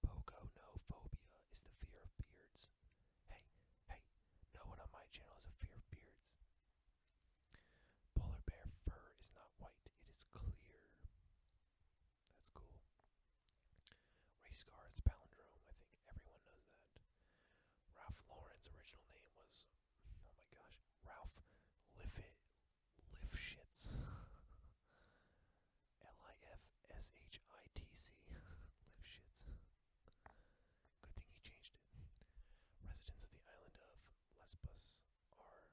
Pogonophobia is the fear of beards. Hey, no one on my channel has a fear of beards. Polar bear fur is not white, it is clear. That's cool. Race car is palindrome. I think everyone knows that. Ralph Lauren's original name was, oh my gosh, Ralph Lifshitz. Lifshitz. Lifshitz. Good thing he changed it. Residents of the island of Lesbos are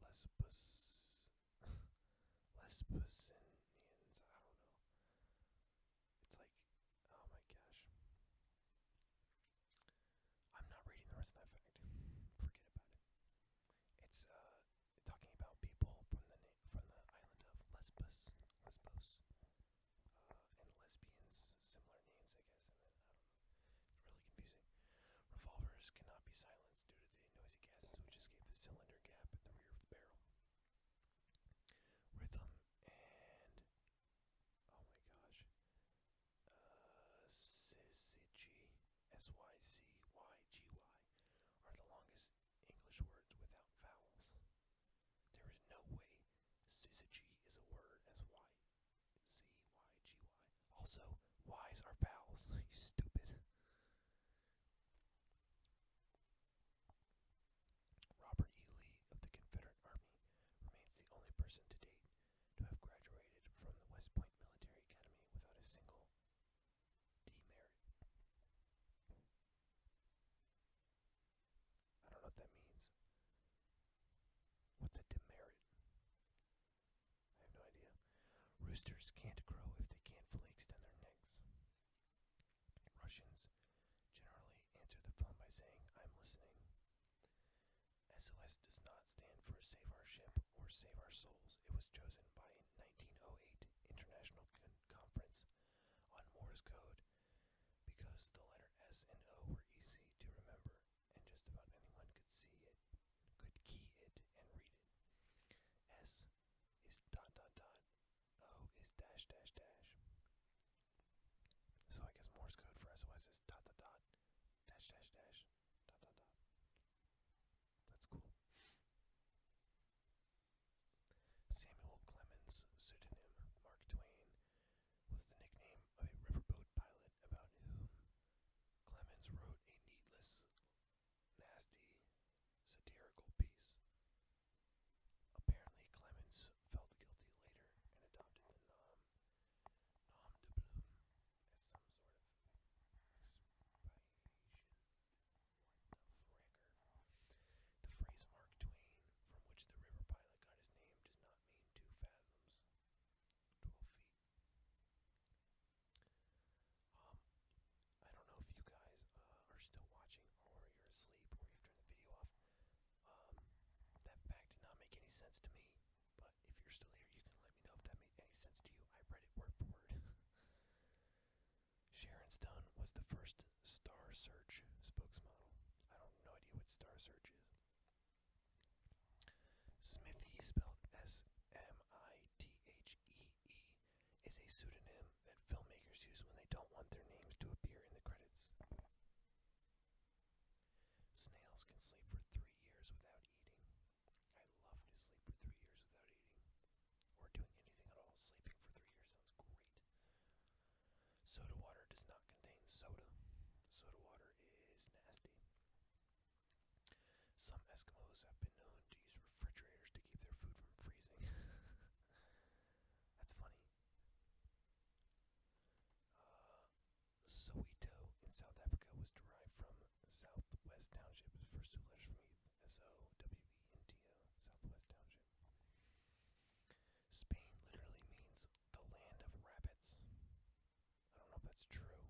Lesbosians. I don't know. It's like, oh my gosh. I'm not reading the rest of that fact. Forget about it. It's talking about people from the island of Lesbos, and lesbians, similar names, I guess. And then I don't know. It's really confusing. Revolvers cannot be silenced due to the noisy gases which escape the cylinder gap at the rear of the barrel. Rhythm and oh my gosh, syzygy, sycygy, are the longest English words without vowels. There is no way syzygy is a word as syzygy. Also, Y's are vowels, you stupid. Robert E. Lee of the Confederate Army remains the only person to date to have graduated from the West Point Military Academy without a single demerit. I don't know what that means. What's a demerit? I have no idea. Roosters can't crow if they can't fully extend their necks. Russians generally answer the phone by saying, "I'm listening." SOS does not stand for Save Our Ship or Save Our Souls. It was chosen by a 1908 International Conference on Morse code because the letter S and O were easy to remember and just about anyone could key it and read it. S is dot dot dot. O is dash dash dash. So I guess Morse code for SOS is dot dot dot dash dash dash dot dot dot. That's cool. Samuel Clemens was the first Star Search spokesmodel. I don't no idea what Star Search is. Smithy, spelled Smithe, is a pseudonym that filmmakers use when they don't want their names to appear in the credits. Snails can sleep for 3 years without eating. I love to sleep for 3 years without eating. Or doing anything at all. Sleeping for 3 years sounds great. Soda water does not contain soda. Soda water is nasty. Some Eskimos have been known to use refrigerators to keep their food from freezing. That's funny. Soweto in South Africa was derived from Southwest Township. First two letters from Souwento, Southwest Township. Spain literally means the land of rabbits. I don't know if that's true.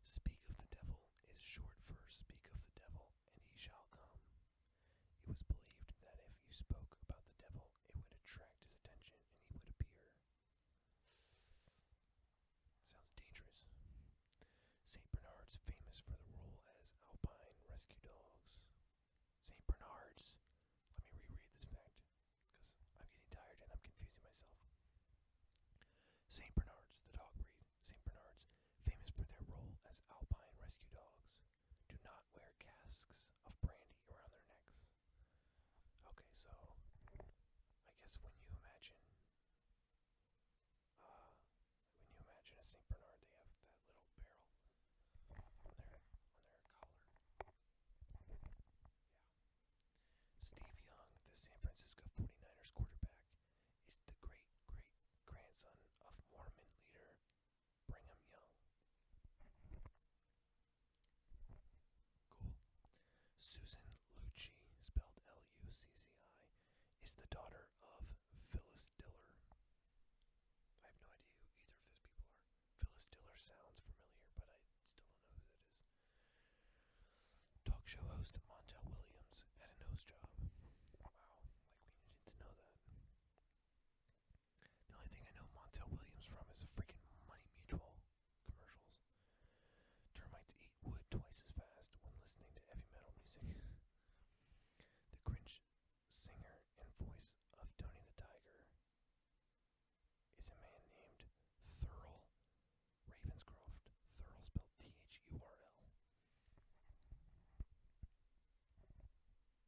Speak of the devil is short for speak of the devil and he shall come. It was believed that if you spoke about the devil, it would attract his attention and he would appear. Sounds dangerous. St. Bernards, famous for the role as alpine rescue dogs. St. Bernards. Let me reread this fact, because I'm getting tired and I'm confusing myself. St. Bernards, the dog breed. St. Bernards, famous for their role as alpine rescue dogs, do not wear casks of brandy around their necks. Okay, so I guess when you imagine a St. Bernard, they have that little barrel on their collar. Yeah. Steve Young, the San Francisco 49ers quarterback, is the great-great-grandson of Mormon leader Brigham Young. Cool. Susan Lucci, spelled Lucci, is the daughter of Phyllis Diller. I have no idea who either of those people are. Phyllis Diller sounds familiar, but I still don't know who that is. Talk show host Montel Williams had a nose job. Wow, like we needed to know that. The only thing I know Montel Williams from is freaking Money Mutual commercials. Termites eat wood twice as fast when listening to heavy metal music. The Grinch singer and voice of Tony the Tiger is a man named Thurl Ravenscroft. Thurl spelled Thurl.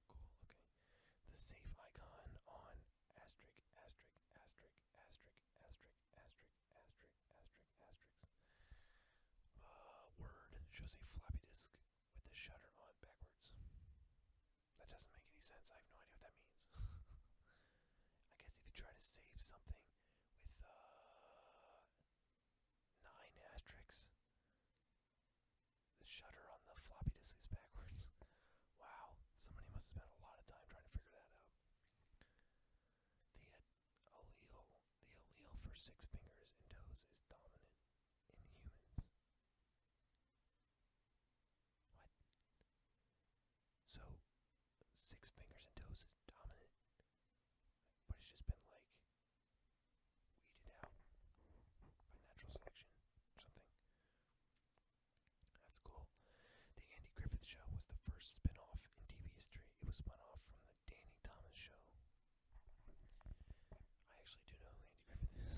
Cool, okay. The safe icon on asterisk, asterisk, asterisk, asterisk, asterisk, asterisk, asterisk, asterisk, asterisk. Word shows a floppy disk with the shutter on backwards. That doesn't make any sense. I have no idea what that means. I guess if you try to save something with 9 asterisks, the shutter on the floppy disk is backwards. Wow, somebody must have spent a lot of time trying to figure that out. The allele for 6 fingers and toes is dominant in humans. What? So, 6 fingers and toes is dominant, but it's just been like weeded out by natural selection or something. That's cool. The Andy Griffith Show was the first spin-off in TV history. It was spun off from the Danny Thomas Show. I actually do know who Andy Griffith is.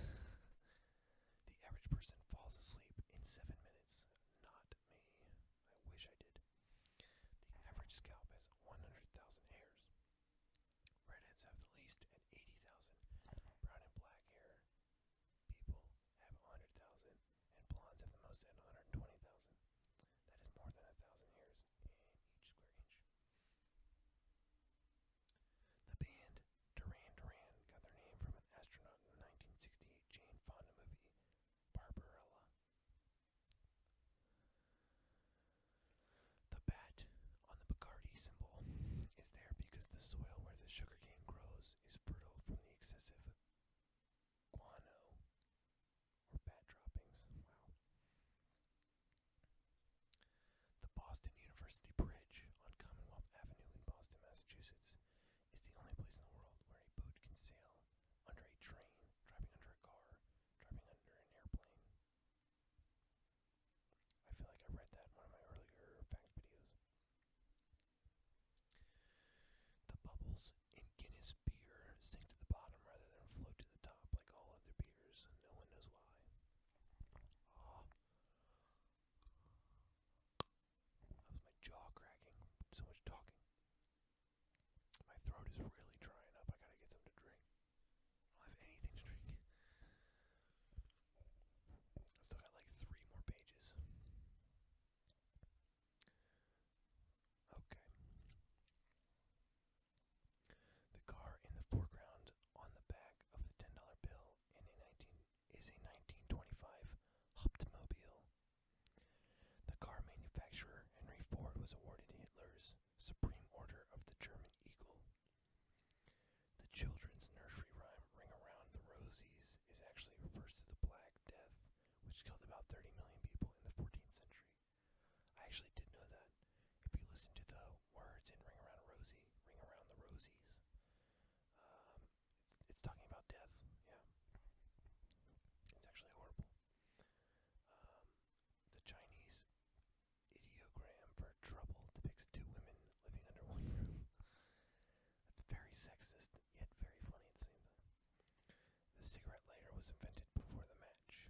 was invented before the match.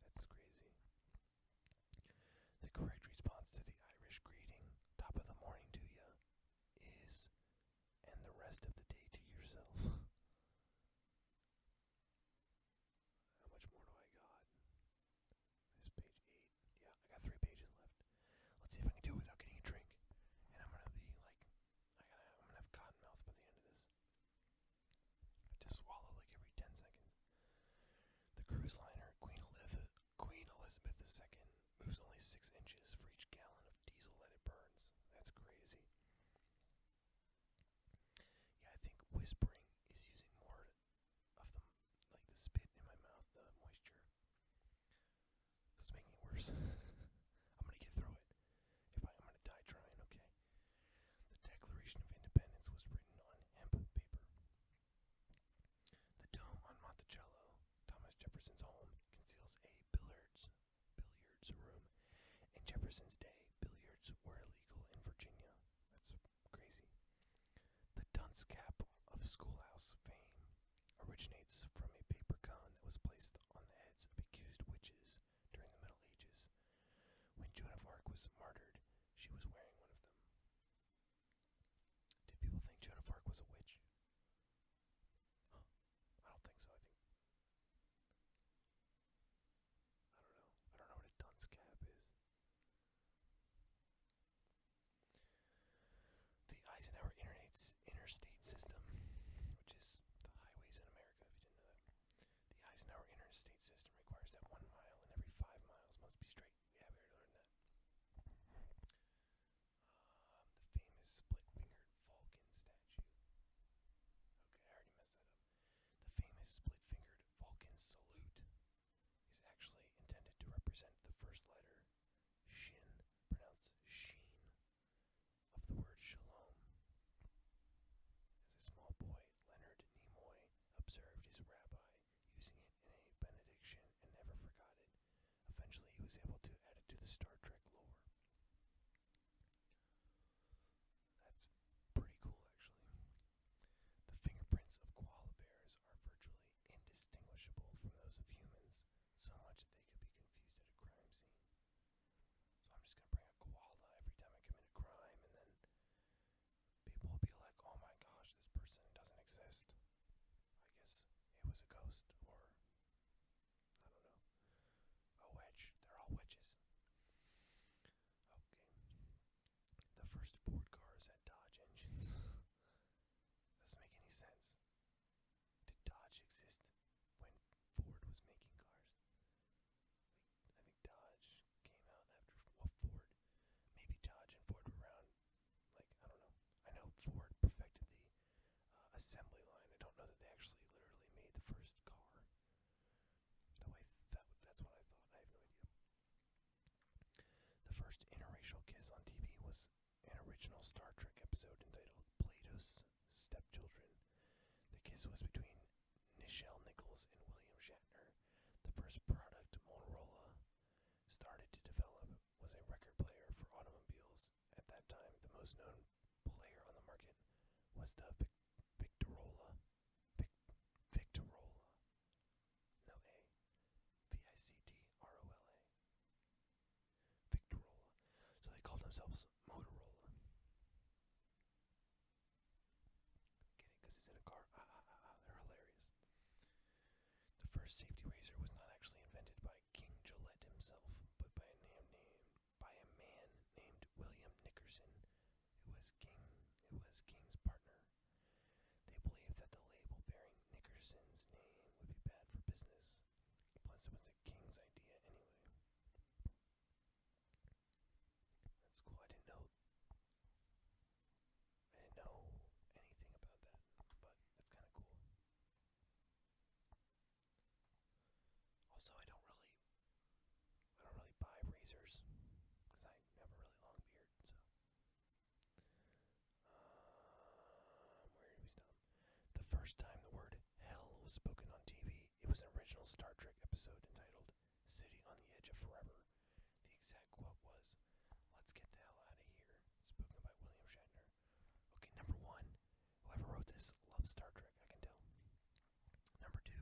That's crazy. The correct response to the Irish greeting, top of the morning to ya, is, and the rest of the day to yourself. How much more do I got? This page 8. Yeah, I got 3 pages left. Let's see if I can do it without getting a drink. And I'm gonna be like, I'm gonna have cotton mouth by the end of this. I have to swallow like every 10 seconds. The cruise liner Queen Elizabeth II moves only 6 inches for each gallon of diesel that it burns. That's crazy. Yeah, I think whispering is using more of the spit in my mouth, the moisture. It's making it worse. I'm gonna get through it. I'm gonna die trying, okay? The Declaration of Independence was written on hemp paper. The dome on Monticello, Thomas Jefferson's home, conceals a billiards room. In Jefferson's day, billiards were illegal in Virginia. That's crazy. The dunce cap of schoolhouse fame originates from a paper cone that was placed on the heads of accused witches during the Middle Ages. When Joan of Arc was martyred, she was wearing one of them. Did people think Joan of Arc was a witch? Huh. I don't think so. I don't know. I don't know what a dunce cap is. The Eisenhower Interstate System, which is the highways in America, if you didn't know that. The Eisenhower Interstate System requires that 1 mile in every 5 miles must be straight. Yeah, we already learned that. The famous split-fingered Vulcan statue. Okay, I already messed that up. The famous split-fingered Vulcan salute is actually intended to represent the first letter, shin, pronounced sheen, of the word shalom. As a small boy, Leonard Nimoy observed his rabbi using it in a benediction and never forgot it. Eventually, he was able to add it to the Star Trek lore. That's pretty cool, actually. The fingerprints of koala bears are virtually indistinguishable from those of humans, so much that they could be confused at a crime scene. So I'm just gonna bring a koala every time I commit a crime, and then people will be like, oh my gosh, this person doesn't exist. I guess it was a ghost, or I don't know. A wedge. They're all wedges. Okay. The first Ford cars had Dodge engines. Doesn't make any sense. Did Dodge exist when Ford was making cars? I think Dodge came out after Ford. Maybe Dodge and Ford were around. Like, I don't know. I know Ford perfected the assembly line. I don't know that they actually literally made the first car. Though that's what I thought. I have no idea. The first interracial kiss on TV was an original Star Trek episode entitled Plato's Stepchildren. The kiss was between Nichelle Nichols and William Shatner. The first product Motorola started to develop was a record player for automobiles. At that time, the most known player on the market was the Victorola. Victorola. No A. Victrola. Victorola. So they called themselves Motorola. Get it? Because it's in a car. They're hilarious. The first safety razor was not actually invented by King Gillette himself, but by a man named William Nickerson, who was King's partner. They believed that the label bearing Nickerson's name would be bad for business. Plus, it was a King's idea anyway. That's cool. I didn't know anything about that, but that's kind of cool. Also, I don't really buy razors because I have a really long beard. So, where did we stop? The first time the word hell was spoken on TV, it was an original Star Trek episode entitled "City on the Edge of Forever." The exact quote was, "Let's get the hell out of here," spoken by William Shatner. Okay, number 1, whoever wrote this loves Star Trek, I can tell. Number 2,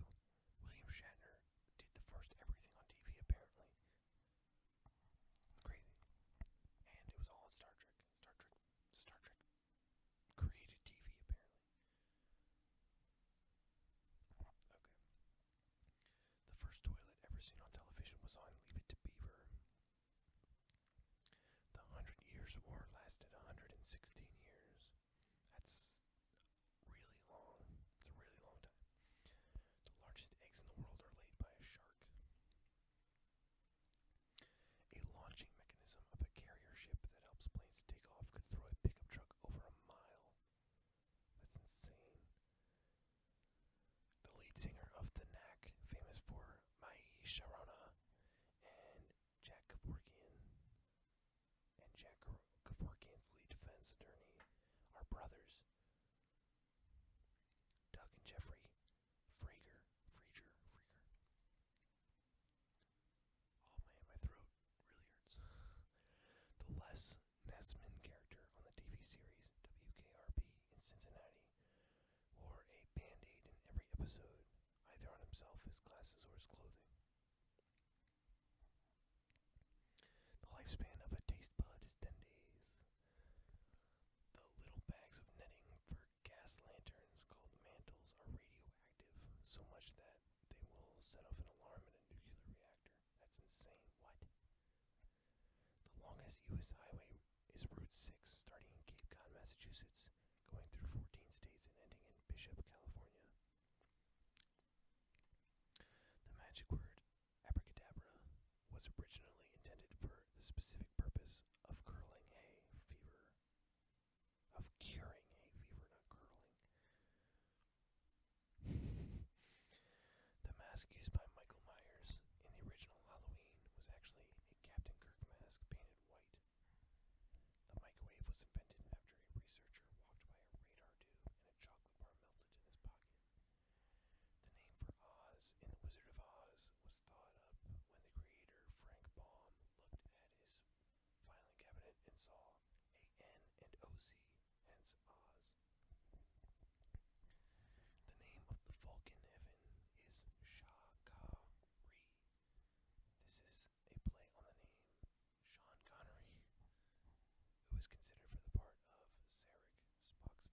are brothers. Doug and Jeffrey Frieger. Oh man, my throat really hurts. The Les Nessman character on the TV series WKRP in Cincinnati wore a band-aid in every episode, either on himself, his glasses, or his clothing. The lifespan of a taste bud is 10 days. The little bags of netting for gas lanterns called mantles are radioactive, so much that they will set off an alarm in a nuclear reactor. That's insane. What? The longest U.S. highway is Route 6, starting in Cape Cod, Massachusetts, going through 14 states and ending in Bishop, California. The magic word abracadabra was originally intended for the specific purpose of curing hay fever, not curling. The mask used by Michael Myers in the original Halloween was actually a Captain Kirk mask painted white. The microwave was invented after a researcher walked by a radar tube and a chocolate bar melted in his pocket. The name for Oz in The Wizard of Oz was thought up when the creator, Frank Baum, looked at his filing cabinet and saw a N and OZ, hence Oz. The name of the Vulcan heaven is Sha-Ka-Ri. This is a play on the name Sean Connery, who is considered for the part of Sarek, Spock's father.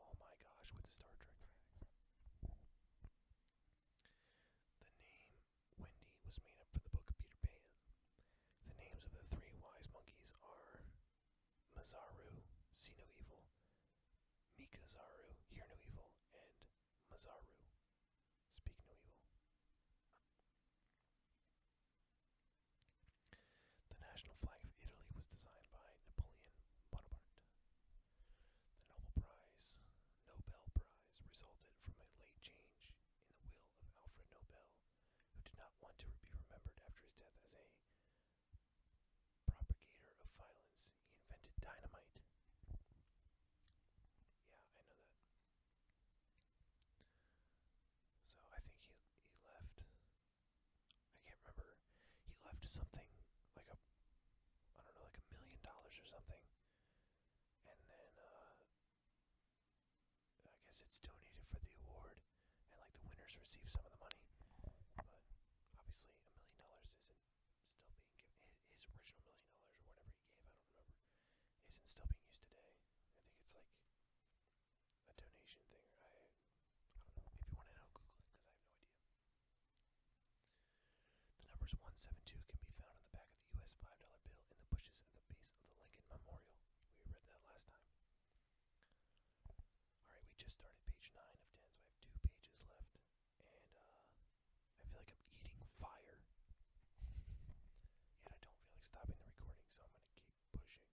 Oh my gosh, with the Star Trek facts. The name Wendy was made up for the book of Peter Pan. The names of the three wise monkeys are Mazaru, see no evil, Mikazaru, hear no evil, and Mazaru, speak no evil. The national flag of Italy was designed by Napoleon Bonaparte. The Nobel Prize resulted from a late change in the will of Alfred Nobel, who did not want to be remembered after his death as a propagator of violence. He invented dynamite. Yeah, I know that. So I think he left. I can't remember. He left something like I don't know, like $1 million or something. And then I guess it's donated for the award, and like the winners receive some of the money. But obviously, $1 million isn't still being given. His original $1 million or whatever he gave, I don't remember, isn't still being used today. I think it's like a donation thing. I don't know. If you want to know, Google it, because I have no idea. The numbers 172 can be found on the back of the U.S. $5 bill in the bushes at the base of the Lincoln Memorial. We read that last time. Alright, we just started page 9 of 10, so I have 2 pages left. And I feel like I'm eating fire. Yet I don't feel like stopping the recording, so I'm going to keep pushing.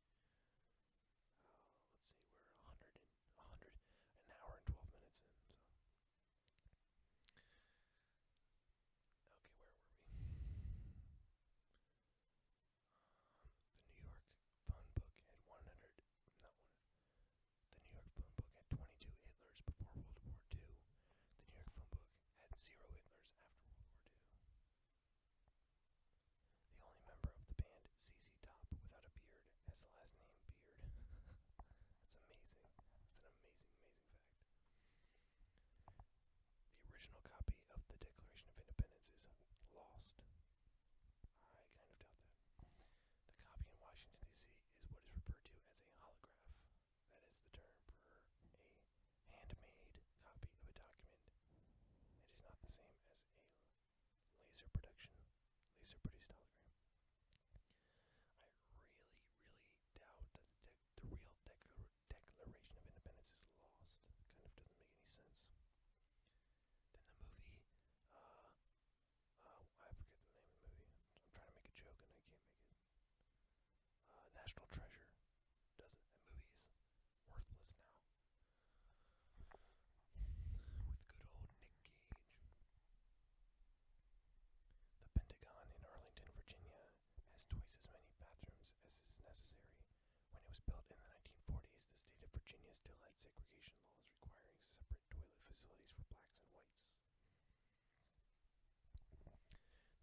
facilities for blacks and whites.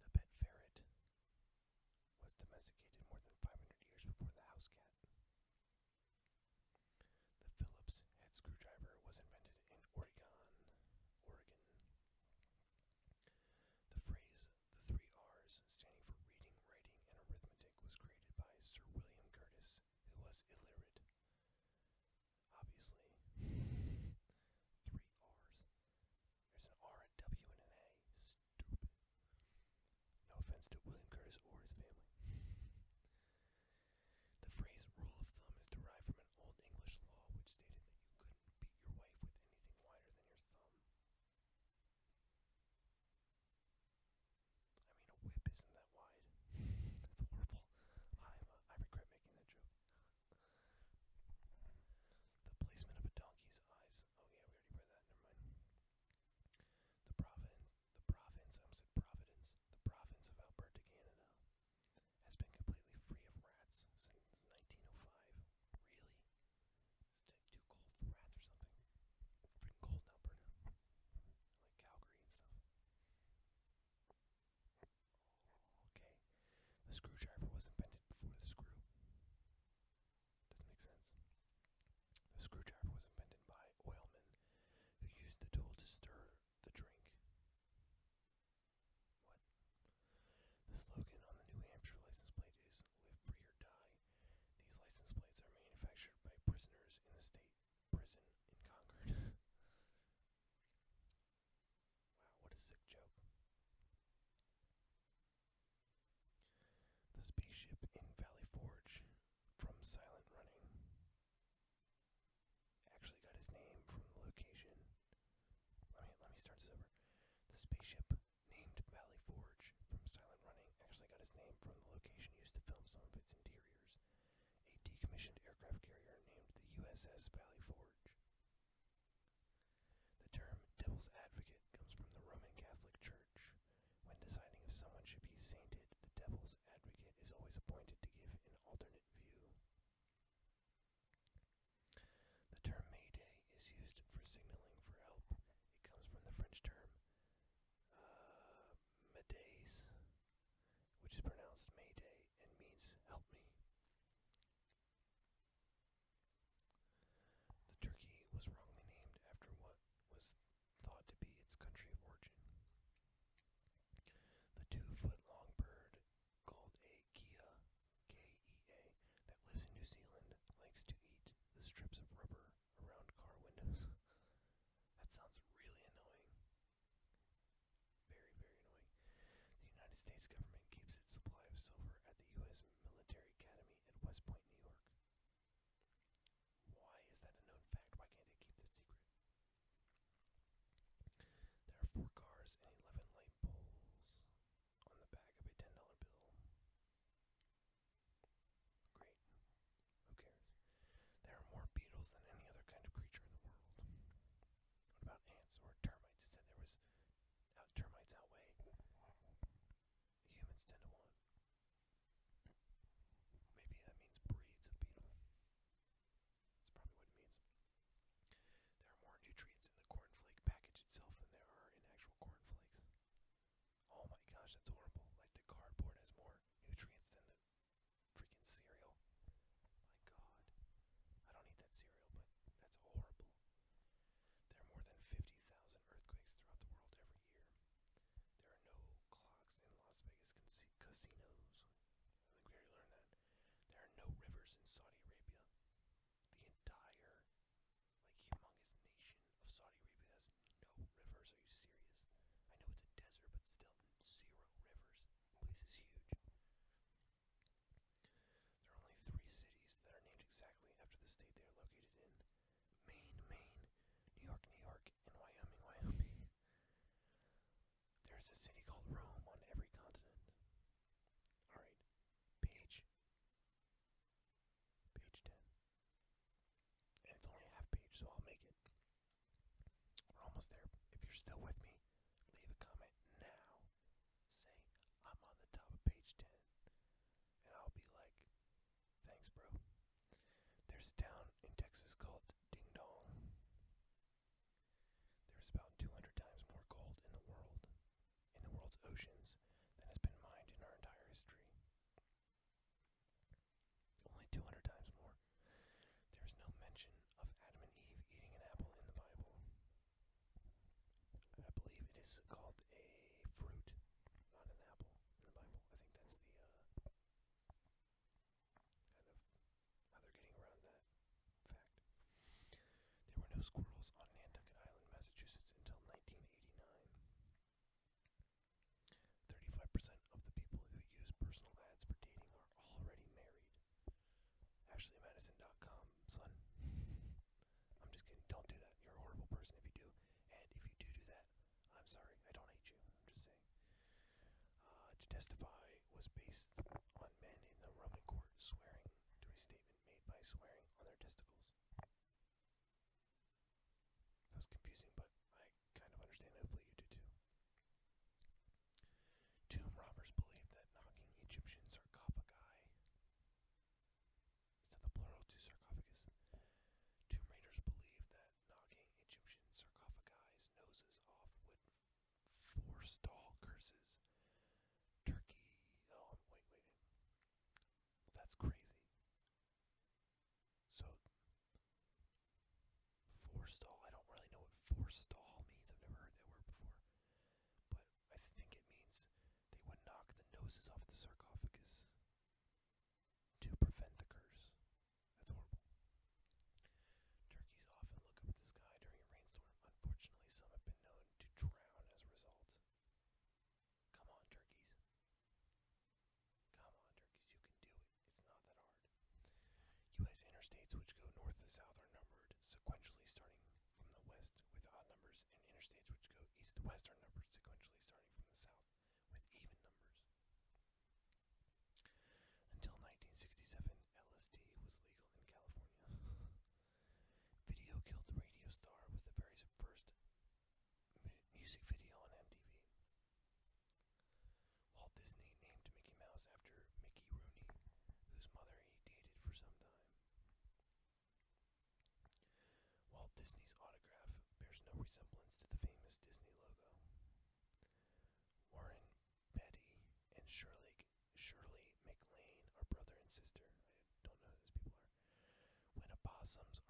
The pet ferret was domesticated more than 500 years before the house cat. The Phillips head screwdriver was invented in Oregon. The phrase, the three R's, standing for reading, writing, and arithmetic, was created by Sir William Curtis, who was illiterate. Obviously. Three R's. There's an R, a W, and an A. Stupid. No offense to William Curtis or his family. The phrase rule of thumb is derived from an Old English law which stated that you couldn't beat your wife with anything wider than your thumb. I mean, a whip isn't that wide. That's horrible. I regret making that joke. The placement of a donkey's eyes. Oh yeah, we already read that. Never mind. The province of Alberta, Canada, has been completely free of rats since 1905. Really? It's too cold for rats or something. Freaking cold in Alberta. Like Calgary and stuff. Okay. The screwdriver was invented before the screw. Doesn't make sense. The screwdriver was invented by oilmen who used the tool to stir the drink. What? The slogan on the New Hampshire license plate is "Live Free or Die." These license plates are manufactured by prisoners in the state prison in Concord. Wow, what a sick joke. The spaceship in Valley Forge from Silent Running actually got his name from the location. Let me start this over. The spaceship named Valley Forge from Silent Running actually got his name from the location used to film some of its interiors. A decommissioned aircraft carrier named the USS Valley Forge. The term devil's advocate comes from the Roman Catholic Church. When deciding if someone should be sainted, the devil's advocate is always appointed to give an alternate view. The term Mayday is used for signaling for help. It comes from the French term Medeis, which is pronounced Mayday and means help me. The turkey was wrongly named after what was thought to be its country of origin. The 2-foot-long bird called a kea, K-E-A, that lives in New Zealand likes to eat the strips of rubber around car windows. That sounds really annoying. Very, very annoying. The United States government keeps its supply of silver at the U.S. Military Academy at West Point, New York. Why is that a known fact? Why can't they keep that secret? There are 4 cars and 11 light poles on the back of a $10 bill. Great. Who cares? There are more beetles than any other kind of creature in the world. What about ants or termites? It said there was termites outweigh the humans 10 to 1. Maybe that means breeds of beetle. That's probably what it means. There are more nutrients in the cornflake package itself than there are in actual cornflakes. Oh my gosh, that's horrible. Like the cardboard has more nutrients than the freaking cereal. My God. I don't eat that cereal, but that's horrible. There are more than 50,000 earthquakes throughout the world every year. There are no clocks in Las Vegas casinos. I think we already learned that. There are no rivers in Saudi Arabia. The entire, humongous nation of Saudi Arabia has no rivers. Are you serious? I know it's a desert, but still 0 rivers. The place is huge. There are only 3 cities that are named exactly after the state they are located in. Maine, Maine, New York, New York, and Wyoming, Wyoming. There is a city called Rome on every continent. Alright, page 10. And it's only a half page, so I'll make it. We're almost there. If you're still with me, leave a comment now. Say, I'm on the top of page 10. And I'll be like, thanks, bro. There's a town in Texas called Ding Dong. There's about squirrels on Nantucket Island, Massachusetts until 1989. 35% of the people who use personal ads for dating are already married. AshleyMadison.com, son. I'm just kidding. Don't do that. You're a horrible person if you do. And if you do that, I'm sorry. I don't hate you. I'm just saying. To testify was based on men in the Roman court swearing to a statement made by swearing on their testicles. That was confusing, but I kind of understand. Hopefully you do too. Tomb robbers believe that knocking Egyptian sarcophagi, is that the plural to sarcophagus? Tomb raiders believe that knocking Egyptian sarcophagi noses off would forestall curses. Turkey. Oh, wait. That's crazy. So, forestall. I don't really know what forestall means. I've never heard that word before. But I think it means they would knock the noses off the sarcophagus to prevent the curse. That's horrible. Turkeys often look up at the sky during a rainstorm. Unfortunately, some have been known to drown as a result. Come on, turkeys. Come on, turkeys. You can do it. It's not that hard. U.S. interstates which go north to south are numbered sequentially starting from the west with odd numbers, and interstates which go east to west are numbered sequentially starting from the south with even numbers. Until 1967, LSD was legal in California. Video Killed the Radio Star was the very first music video on MTV. Walt Disney named Mickey Mouse after Mickey Rooney, whose mother he dated for some time. Walt Disney's autograph bears no resemblance to the famous Disney logo. Warren Beatty and Shirley MacLaine are brother and sister. I don't know who those people are. When opossums